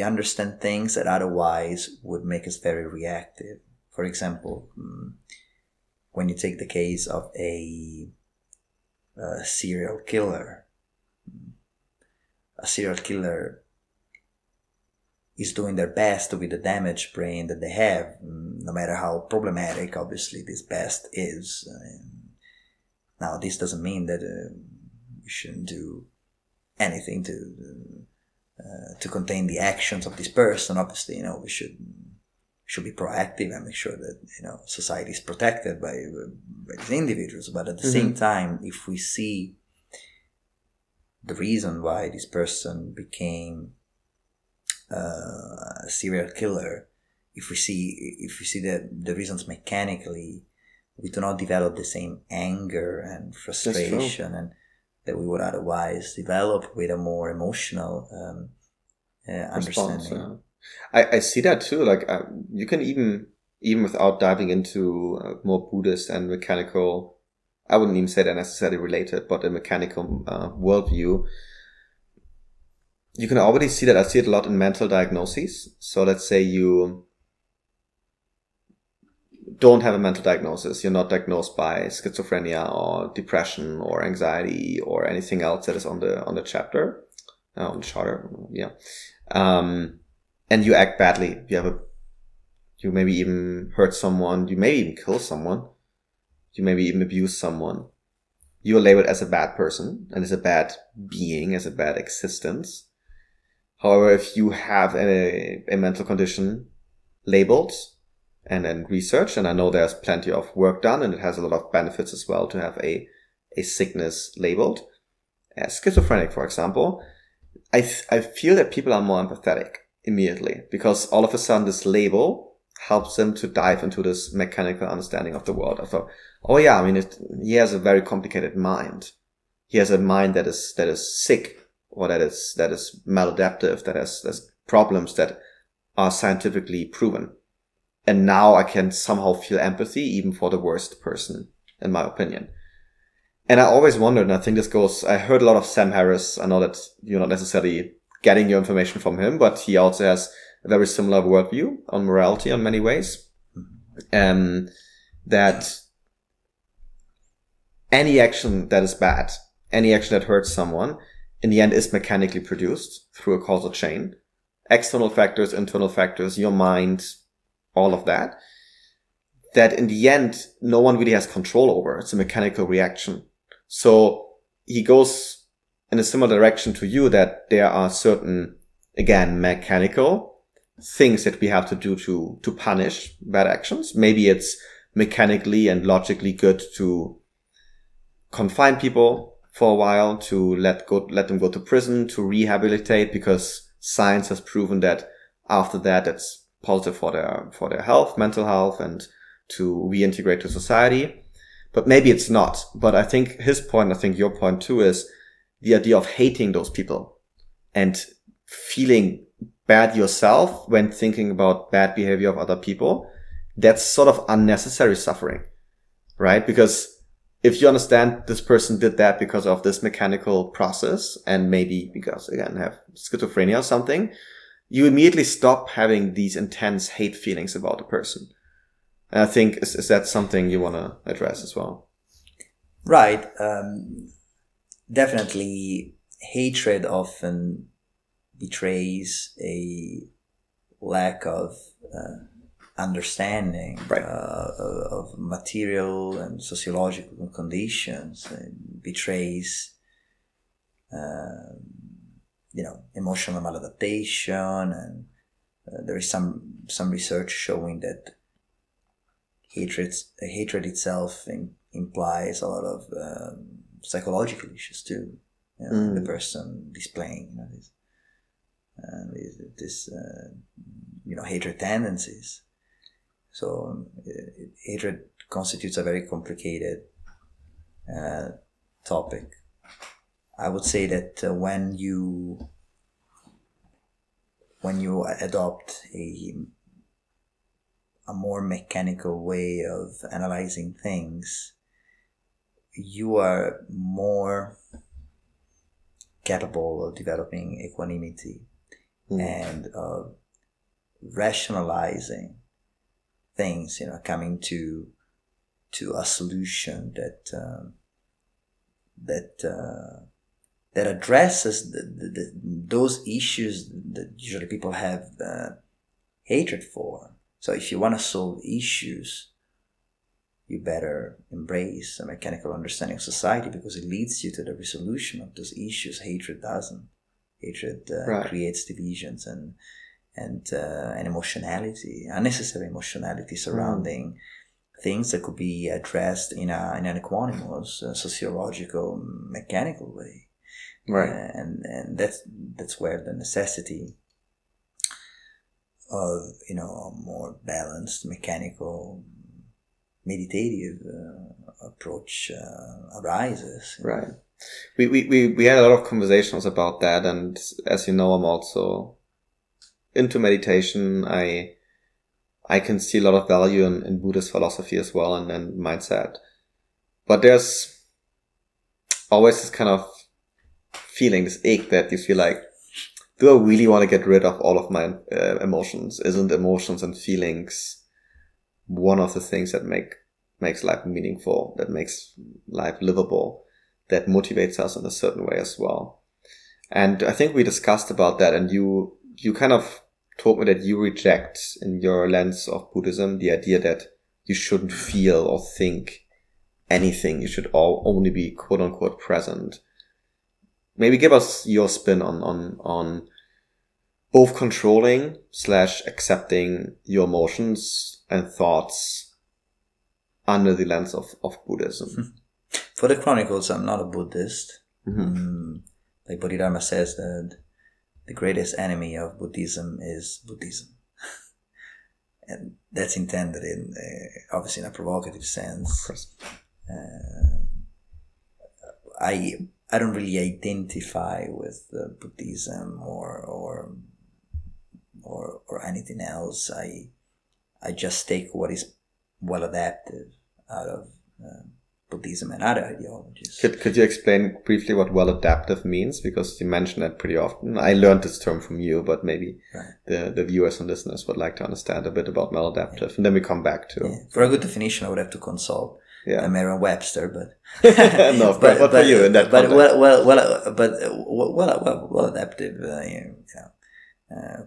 understand things that otherwise would make us very reactive. For example, when you take the case of a serial killer, is doing their best with the damaged brain that they have, no matter how problematic, obviously, this best is. Now, this doesn't mean that we shouldn't do anything to contain the actions of this person. Obviously, we should be proactive and make sure that, society is protected by these individuals. But at the same time, if we see the reason why this person became a serial killer, if we see the reasons mechanically, we do not develop the same anger and frustration and that we would otherwise develop with a more emotional understanding. I see that too. Like you can even without diving into more Buddhist and mechanical, I wouldn't even say they're necessarily related, but a mechanical worldview, you can already see that. I see it a lot in mental diagnoses. So let's say you don't have a mental diagnosis. You're not diagnosed by schizophrenia or depression or anxiety or anything else that is on the chapter, on the charter. Yeah. And you act badly. You maybe even hurt someone. You maybe even kill someone. You maybe even abuse someone. You are labeled as a bad person and as a bad being, as a bad existence. However, if you have a mental condition labeled and then researched, and I know there's plenty of work done and it has a lot of benefits as well to have a sickness labeled, as schizophrenic, for example, I feel that people are more empathetic immediately because all of a sudden this label helps them to dive into this mechanical understanding of the world. I thought, oh yeah, I mean, he has a very complicated mind. He has a mind that is sick, or that is maladaptive, that has problems that are scientifically proven. And now I can somehow feel empathy even for the worst person, in my opinion. And I always wondered, and I think I heard a lot of Sam Harris. I know that you're not necessarily getting your information from him, but he also has a very similar worldview on morality in many ways. That any action that is bad, any action that hurts someone, in the end is mechanically produced through a causal chain. External factors, internal factors, your mind, all of that. that in the end, no one really has control over. It's a mechanical reaction. So he goes in a similar direction to you, that there are certain, again, mechanical things that we have to do to punish bad actions. Maybe it's mechanically and logically good to confine people for a while, to let them go to prison, to rehabilitate, because science has proven that after that it's positive for their health, mental health, and to reintegrate to society. But maybe it's not. But I think his point, I think your point too, is the idea of hating those people and feeling bad yourself when thinking about bad behavior of other people. That's sort of unnecessary suffering, right? Because if you understand this person did that because of this mechanical process, and maybe because, again, have schizophrenia or something, you immediately stop having these intense hate feelings about the person. And I think, is that something you want to address as well? Right. Definitely, hatred often betrays a lack of understanding, right, of material and sociological conditions. It betrays, emotional maladaptation, and there is some research showing that hatred itself implies a lot of psychological issues too. The person displaying this hatred tendencies. So hatred constitutes a very complicated topic. I would say that when you adopt a more mechanical way of analyzing things, you are more capable of developing equanimity and of rationalizing things, coming to a solution that addresses those issues that usually people have hatred for. So if you want to solve issues, you better embrace a mechanical understanding of society, because it leads you to the resolution of those issues. Hatred doesn't. Hatred creates divisions and emotionality, unnecessary emotionality surrounding things that could be addressed in an equanimous, sociological, mechanical way. Right. And that's where the necessity of a more balanced, mechanical, meditative approach arises. Right. We had a lot of conversations about that, and as you know, I'm also into meditation. I can see a lot of value in Buddhist philosophy as well, and mindset. But there's always this kind of feeling, this ache that you feel like, do I really want to get rid of all of my emotions? Isn't emotions and feelings one of the things that makes life meaningful, that makes life livable, that motivates us in a certain way as well? And I think we discussed about that, and you kind of told me that you reject, in your lens of Buddhism, the idea that you shouldn't feel or think anything. You should only be quote unquote present. Maybe give us your spin on both controlling / accepting your emotions and thoughts under the lens of Buddhism. For the Chronicles, I'm not a Buddhist. Like Bodhidharma says that the greatest enemy of Buddhism is Buddhism. And that's intended obviously in a provocative sense. I don't really identify with Buddhism or anything else. I just take what is well adapted out of Buddhism and other ideologies. Could you explain briefly what well adaptive means? Because you mention that pretty often. I learned this term from you, but maybe the viewers and listeners would like to understand a bit about well adaptive, and then we come back to. Yeah. For a good definition, I would have to consult Merriam-Webster, but no, but for you in that context. Well adaptive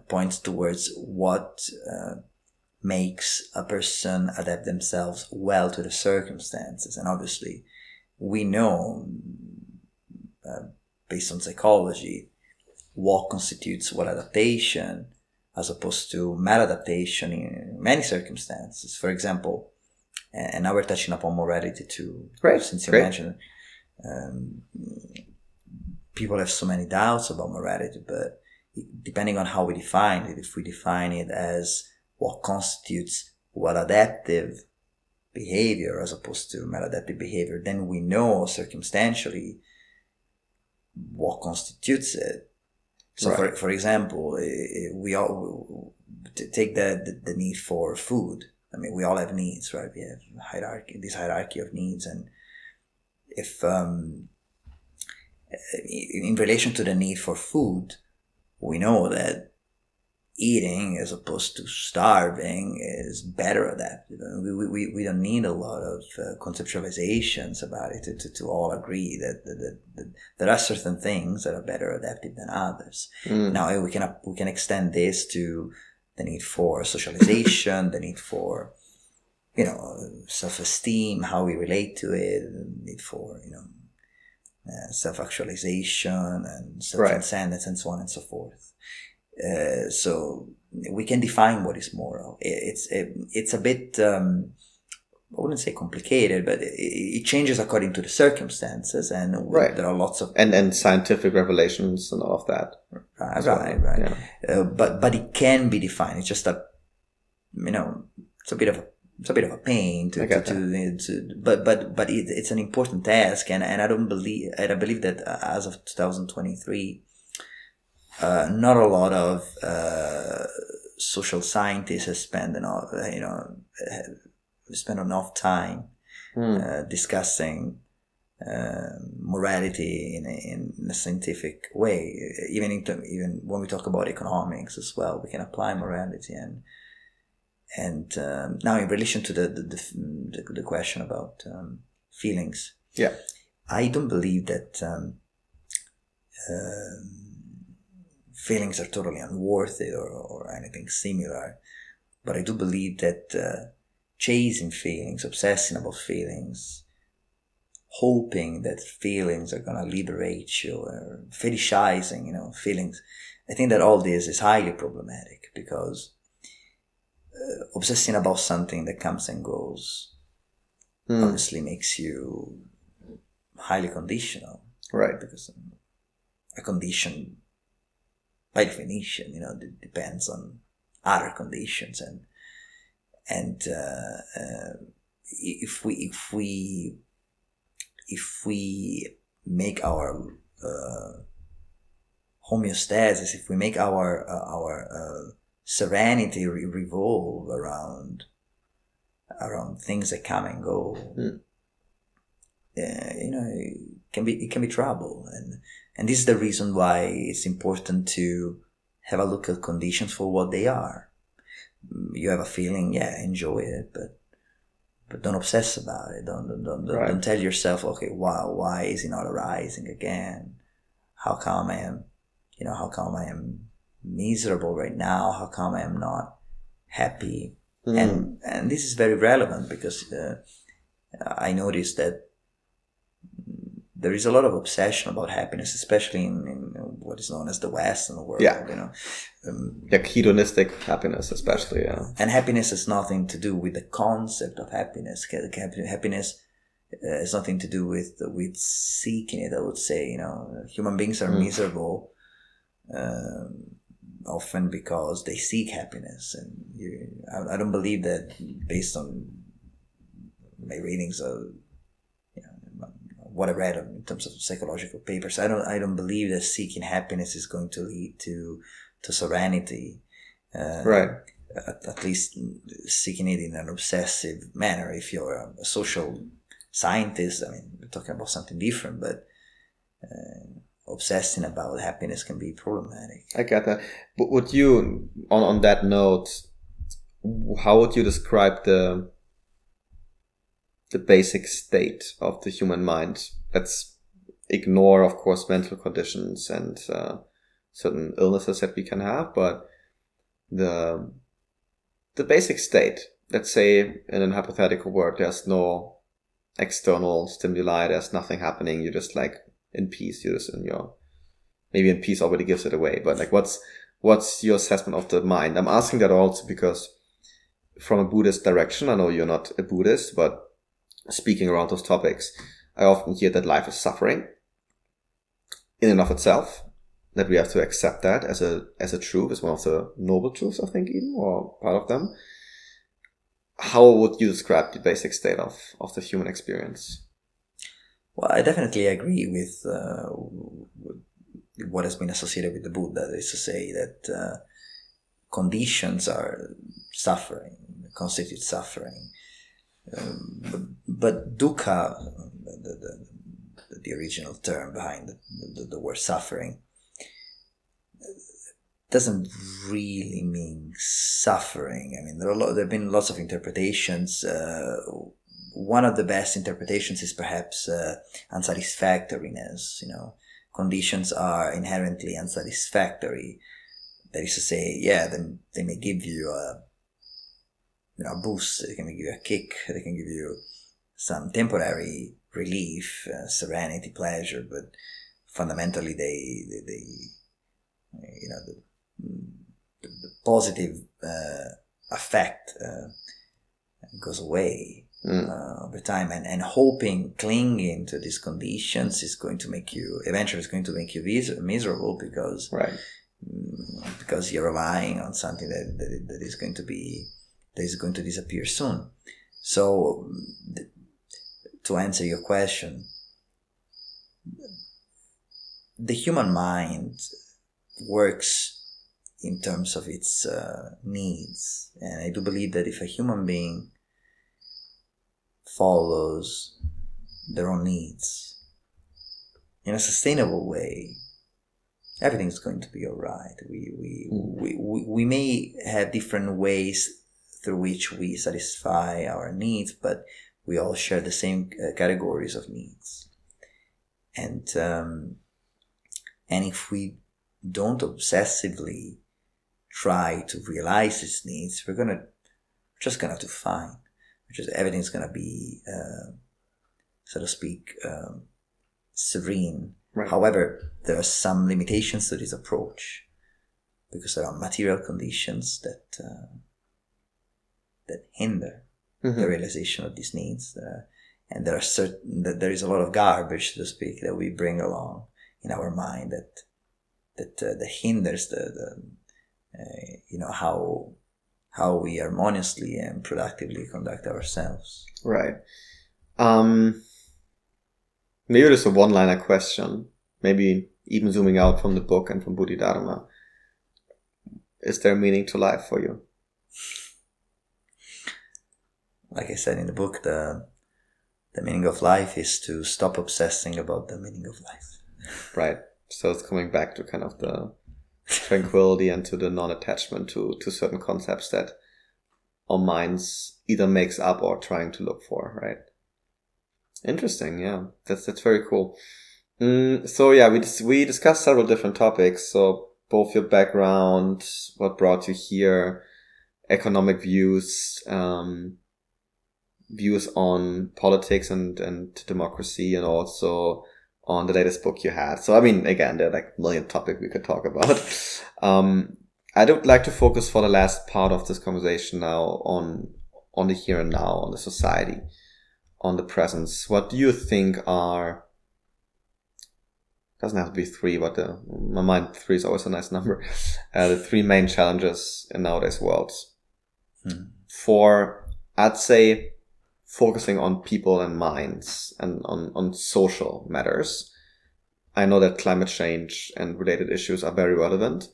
points towards what makes a person adapt themselves well to the circumstances. And obviously, we know, based on psychology, what constitutes what adaptation, as opposed to maladaptation in many circumstances. For example, and now we're touching upon morality too, since you mentioned people have so many doubts about morality, but depending on how we define it, if we define it as what constitutes what adaptive behavior as opposed to maladaptive behavior, then we know circumstantially what constitutes it. So for example, we all take the need for food. I mean, we all have needs, right? We have this hierarchy of needs. And if, in relation to the need for food, we know that eating as opposed to starving is better adapted. We don't need a lot of conceptualizations about it to all agree that there are certain things that are better adapted than others. Now we can extend this to the need for socialization, the need for, self-esteem, how we relate to it, the need for, self-actualization and self-transcendence and so on and so forth. So we can define what is moral. It's a bit, I wouldn't say complicated, but it changes according to the circumstances, and there are lots of and scientific revelations and all of that. Right. Yeah. But it can be defined. It's just a, it's a bit of a pain to but it's an important task, and I believe that as of 2023, not a lot of social scientists have spent enough time discussing morality in a scientific way. Even when we talk about economics as well, we can apply morality. And now, in relation to the question about feelings, I don't believe that feelings are totally unworthy or anything similar, but I do believe that chasing feelings, obsessing about feelings, hoping that feelings are gonna liberate you, or fetishizing, feelings, I think that all this is highly problematic, because obsessing about something that comes and goes obviously makes you highly conditional, right? Because a condition, by definition, depends on other conditions, and if we make our homeostasis, if we make our serenity revolve around things that come and go, it can be trouble, and this is the reason why it's important to have a look at conditions for what they are. You have a feeling, enjoy it, but don't obsess about it. Don't tell yourself, okay, why is it not arising again? How come I am miserable right now? How come I am not happy? And this is very relevant, because I noticed that there is a lot of obsession about happiness, especially in what is known as the Western world. Hedonistic happiness, especially. And happiness has nothing to do with the concept of happiness. Happiness has nothing to do with seeking it. I would say, human beings are miserable often because they seek happiness, and I don't believe that, based on my readings of what I read in terms of psychological papers, I don't believe that seeking happiness is going to lead to serenity. At least seeking it in an obsessive manner. If you're a social scientist, we're talking about something different, but obsessing about happiness can be problematic. I get that. But would you, on that note, how would you describe the basic state of the human mind? Let's ignore, of course, mental conditions and certain illnesses that we can have, but the the basic state. Let's say in a hypothetical world, there's no external stimuli, there's nothing happening, you're just like in peace, you're just in your, maybe in peace already gives it away, but like what's your assessment of the mind? I'm asking that also because from a Buddhist direction, I know you're not a Buddhist, but speaking around those topics, I often hear that life is suffering in and of itself, that we have to accept that as a truth, as one of the noble truths, I think, even, or part of them. How would you describe the basic state of the human experience? Well, I definitely agree with what has been associated with the Buddha. That is to say that conditions are suffering, constitute suffering. But dukkha, the original term behind the word suffering, doesn't really mean suffering. I mean, there have been lots of interpretations. One of the best interpretations is perhaps unsatisfactoriness. Conditions are inherently unsatisfactory. That is to say, they may give you a boost. They can give you a kick. They can give you some temporary relief, serenity, pleasure, but fundamentally the positive effect goes away over time, and clinging to these conditions is going to make you miserable because you're relying on something that is going to disappear soon. So to answer your question, the human mind works in terms of its needs, and I do believe that if a human being follows their own needs in a sustainable way, everything's going to be all right. We may have different ways through which we satisfy our needs, but we all share the same categories of needs, and if we don't obsessively try to realize these needs, we're just gonna do fine. Everything's gonna be, so to speak, serene. Right. However, there are some limitations to this approach because there are material conditions that hinder the realization of these needs, and there is a lot of garbage, so to speak, that we bring along in our mind that hinders how we harmoniously and productively conduct ourselves. Right. Maybe just a one-liner question, maybe even zooming out from the book and from Bodhidharma. Is there meaning to life for you? Like I said in the book, the meaning of life is to stop obsessing about the meaning of life. Right. So it's coming back to kind of the tranquility and to the non-attachment to certain concepts that our minds either makes up or trying to look for, right? Interesting, yeah. That's very cool. So yeah, we discussed several different topics. So both your background, what brought you here, economic views, views on politics and democracy, and also on the latest book you had. So, I mean, again, there are like a million topics we could talk about. I would like to focus for the last part of this conversation now on the here and now, on the society, on the presence. What do you think are, doesn't have to be three, but in my mind, 3 is always a nice number, the 3 main challenges in nowadays world for, I'd say, focusing on people and minds and on social matters. I know that climate change and related issues are very relevant,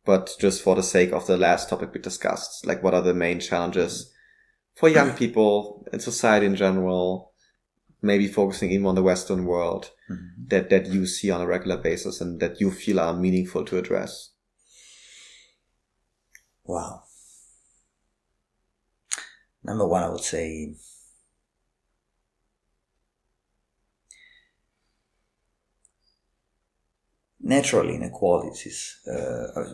but just for the sake of the last topic we discussed, like what are the main challenges for young people in society in general, maybe focusing even on the Western world, that you see on a regular basis and that you feel are meaningful to address? Wow. Number one, I would say natural inequalities,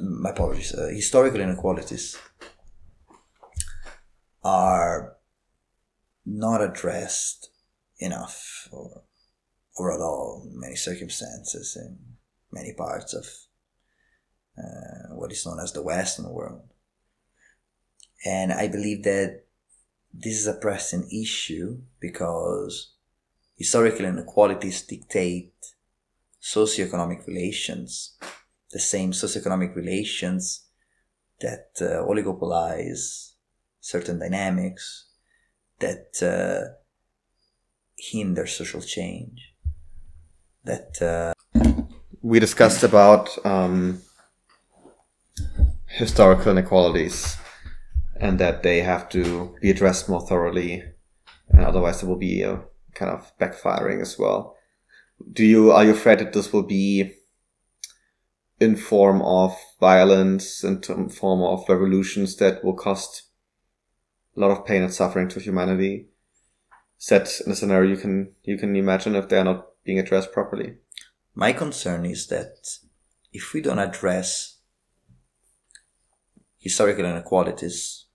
my apologies, historical inequalities are not addressed enough or at all in many circumstances in many parts of what is known as the Western world. And I believe that this is a pressing issue because historical inequalities dictate socioeconomic relations, the same socioeconomic relations that oligopolize certain dynamics, that hinder social change, that we discussed about historical inequalities and that they have to be addressed more thoroughly, and otherwise there will be a kind of backfiring as well. Are you afraid that this will be in form of violence, in form of revolutions that will cost a lot of pain and suffering to humanity, set in a scenario you can imagine if they are not being addressed properly? My concern is that if we don't address historical inequalities,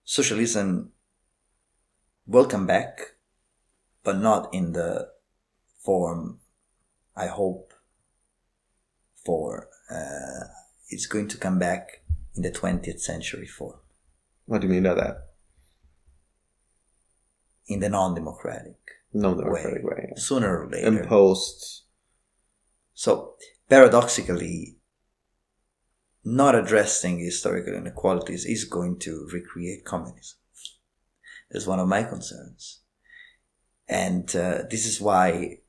socialism will come back, but not in the form I hope for. It's going to come back in the 20th century form. What do you mean by that? In the non-democratic way. Yeah. Sooner or later. Imposed. So, paradoxically, not addressing historical inequalities is going to recreate communism. That's one of my concerns. And this is why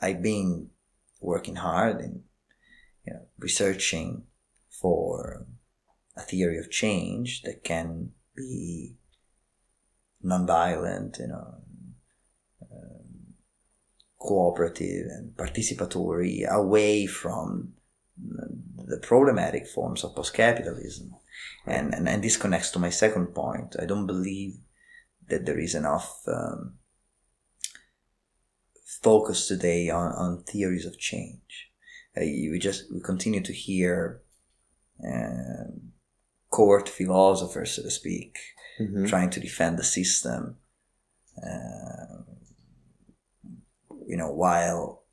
I've been working hard in researching for a theory of change that can be non-violent, cooperative and participatory, away from the problematic forms of post-capitalism. And this connects to my second point. I don't believe that there is enough focus today on theories of change. We continue to hear court philosophers, so to speak, trying to defend the system, while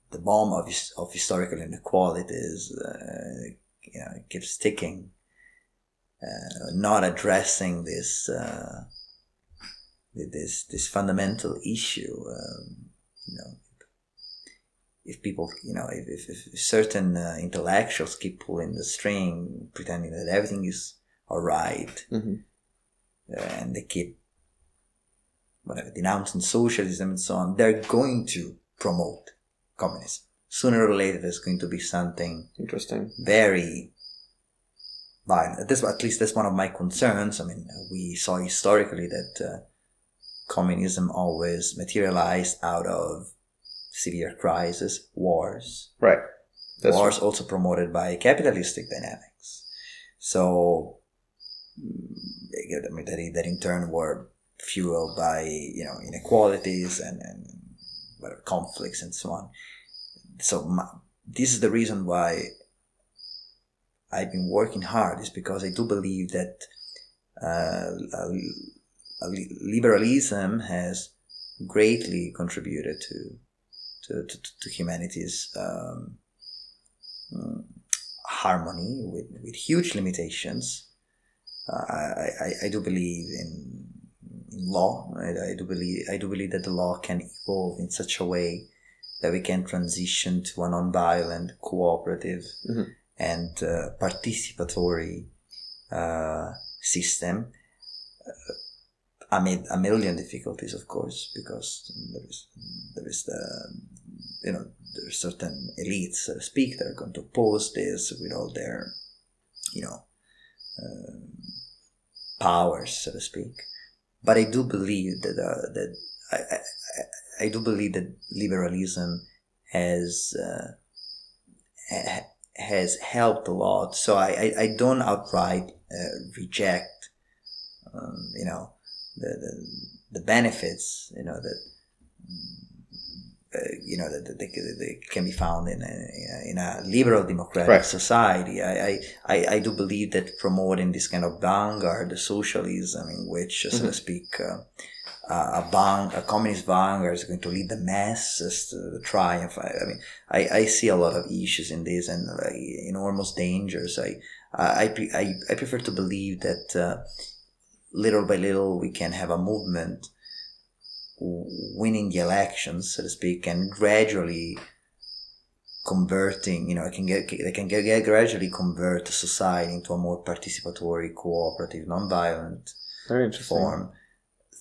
the bomb of historical inequalities keeps ticking, not addressing this fundamental issue. If people, if certain intellectuals keep pulling the string, pretending that everything is all right, and they keep denouncing socialism and so on, they're going to promote communism. Sooner or later, there's going to be something interesting, very violent. At least that's one of my concerns. I mean, we saw historically that communism always materialized out of severe crisis, wars. Right. Wars also promoted by capitalistic dynamics. So, that in turn were fueled by, inequalities and conflicts and so on. So this is the reason why I've been working hard, is because I do believe that liberalism has greatly contributed to humanity's harmony with huge limitations. I do believe in law. I do believe that the law can evolve in such a way that we can transition to a non-violent, cooperative, and participatory system. Amid a million difficulties, of course, because there is there are certain elites, so to speak, that are going to oppose this with all their, powers, so to speak. But I do believe that I do believe that liberalism has helped a lot. So I don't outright reject, the benefits, that that they can be found in a liberal democratic society. I do believe that promoting this kind of vanguard socialism, in which, so to speak, a communist vanguard is going to lead the masses to the triumph. I see a lot of issues in this, and enormous dangers. I prefer to believe that little by little we can have a movement winning the elections, so to speak, and gradually converting, they can gradually convert society into a more participatory, cooperative, non-violent form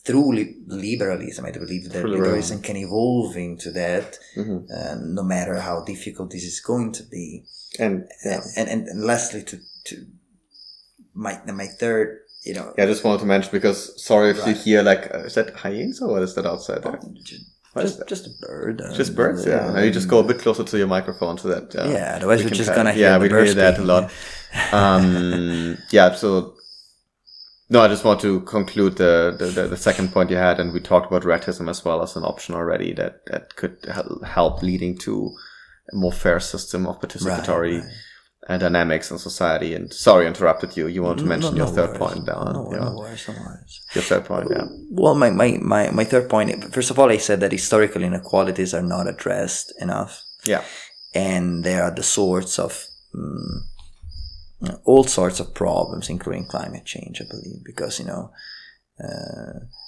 through liberalism. I believe that liberalism can evolve into that, no matter how difficult this is going to be. And lastly, to my third. I just wanted to mention, because sorry if you hear is that hyenas or what is that outside there? Just a bird. Just birds, yeah. Now you just go a bit closer to your microphone so that otherwise we're just gonna hear the birds. Yeah, we hear that a lot. So no, I just want to conclude the second point you had, and we talked about ratism as well as an option already that could help leading to a more fair system of participatory dynamics in society. And sorry, I interrupted you. You want to mention your third point down? No worries. Your third point, yeah. Well, my third point. First of all, I said that historical inequalities are not addressed enough. Yeah, and they are the source of all sorts of problems, including climate change. I believe because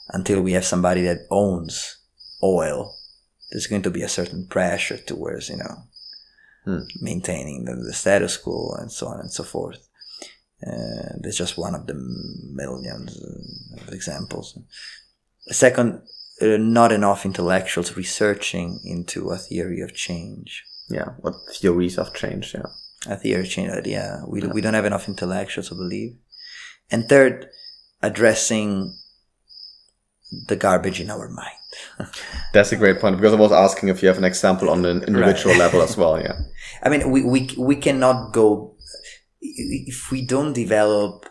until we have somebody that owns oil, there's going to be a certain pressure towards maintaining the status quo and so on and so forth. That's just one of the millions of examples. Second, not enough intellectuals researching into a theory of change. Yeah, what theories of change, A theory of change, we don't have enough intellectuals, I believe. And third, addressing the garbage in our mind. That's a great point, because I was asking if you have an example on an individual level as well. Yeah, I mean, we cannot go if we don't develop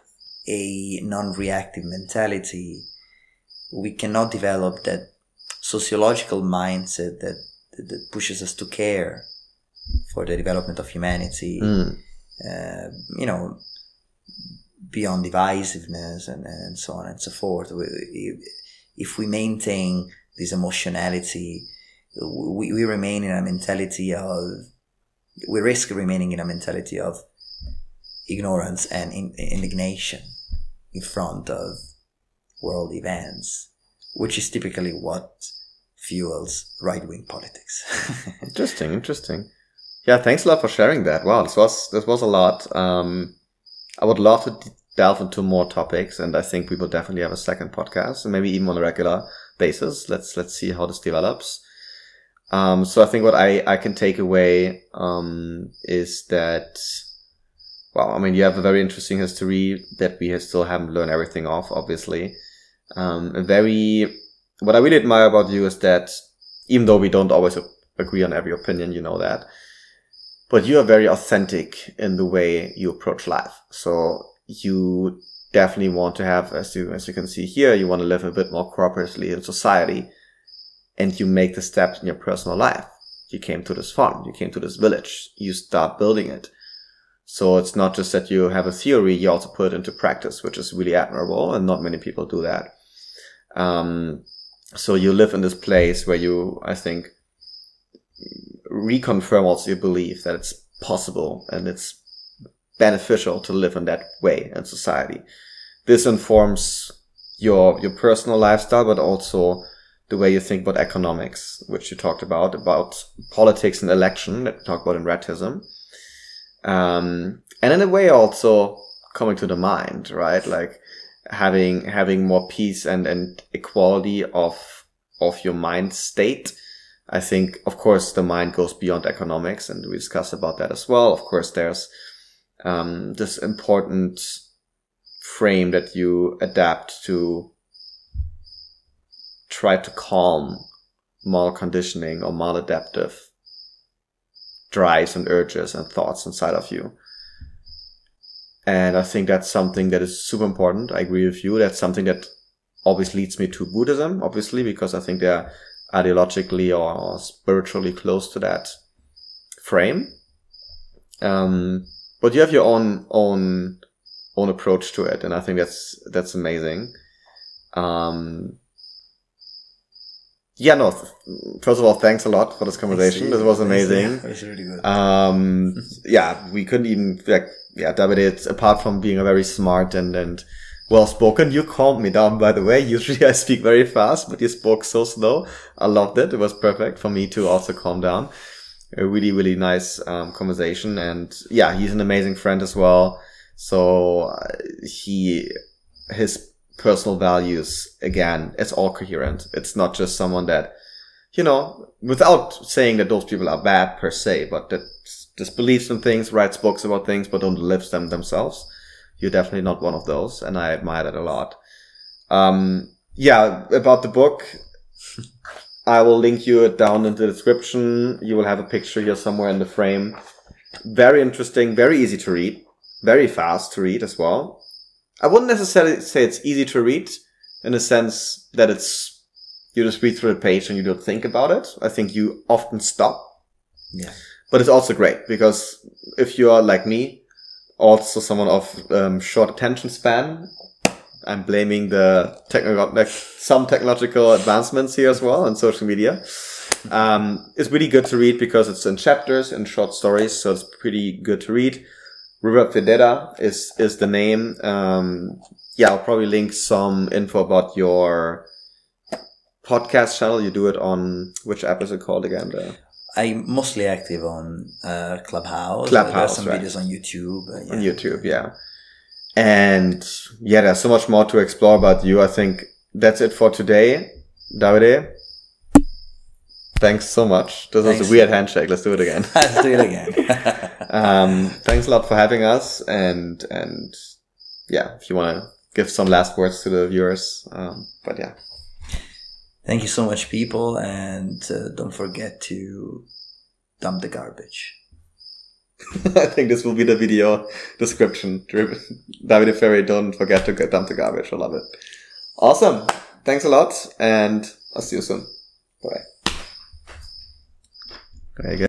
a non-reactive mentality. We cannot develop that sociological mindset that pushes us to care for the development of humanity. Beyond divisiveness and so on and so forth. If we maintain this emotionality, we remain in a mentality we risk remaining in a mentality of ignorance and indignation in front of world events, which is typically what fuels right-wing politics. Interesting. Yeah, thanks a lot for sharing that. Wow, this was a lot. I would love to delve into more topics, and I think we will definitely have a second podcast, and maybe even on a regular basis. Let's see how this develops. So I think what I can take away is that, you have a very interesting history that we still haven't learned everything of, obviously. What I really admire about you is that even though we don't always agree on every opinion, you know that, but you are very authentic in the way you approach life. So you definitely want to have, as you can see here, you want to live a bit more cooperatively in society, and you make the steps in your personal life. You came to this farm, you came to this village, you start building it. So it's not just that you have a theory, you also put it into practice, which is really admirable, and not many people do that. So you live in this place where you, I think, reconfirm also your belief that it's possible and it's beneficial to live in that way in society. This informs your personal lifestyle, but also the way you think about economics, which you talked about politics and election that we talked about in ratism. And in a way also coming to the mind, right? Like having more peace and equality of your mind state. I think, of course, the mind goes beyond economics, and we discussed about that as well. Of course, there's this important frame that you adapt to try to calm malconditioning or maladaptive drives and urges and thoughts inside of you. And I think that's something that is super important. I agree with you. That's something that always leads me to Buddhism, obviously, because I think there are ideologically or spiritually close to that frame. But you have your own approach to it, and I think that's amazing. Yeah, no. First of all, thanks a lot for this conversation. This was amazing. It was really good. Yeah, we couldn't even David, apart from being a very smart and well spoken, you calmed me down. By the way, usually I speak very fast, but you spoke so slow. I loved it. It was perfect for me to also calm down. A really, really nice conversation, and yeah, he's an amazing friend as well. So his personal values, again, it's all coherent. It's not just someone that, without saying that those people are bad per se, but that just believes in things, writes books about things, but don't live them themselves. You're definitely not one of those, and I admire that a lot. Yeah, about the book, I will link you down in the description. You will have a picture here somewhere in the frame. Very interesting, very easy to read, very fast to read as well. I wouldn't necessarily say it's easy to read in the sense that you just read through the page and you don't think about it. I think you often stop. Yeah. But it's also great because if you are like me, also someone of short attention span, I'm blaming some technological advancements here as well on social media. It's really good to read because it's in chapters and short stories, so it's pretty good to read. River Fideda is the name. Yeah, I'll probably link some info about your podcast channel. You do it on, which app is it called again? I'm mostly active on Clubhouse. Clubhouse, there's some videos on YouTube. On YouTube, yeah. And yeah, there's so much more to explore about you. I think that's it for today. Davide, thanks so much. This was a weird handshake. Let's do it again. Let's do it again. Thanks a lot for having us. And yeah, if you want to give some last words to the viewers. But yeah. Thank you so much, people. And don't forget to dump the garbage. I think this will be the video description. Davide Ferry, don't forget to dump the garbage. I love it. Awesome. Thanks a lot. And I'll see you soon. Bye. Very good.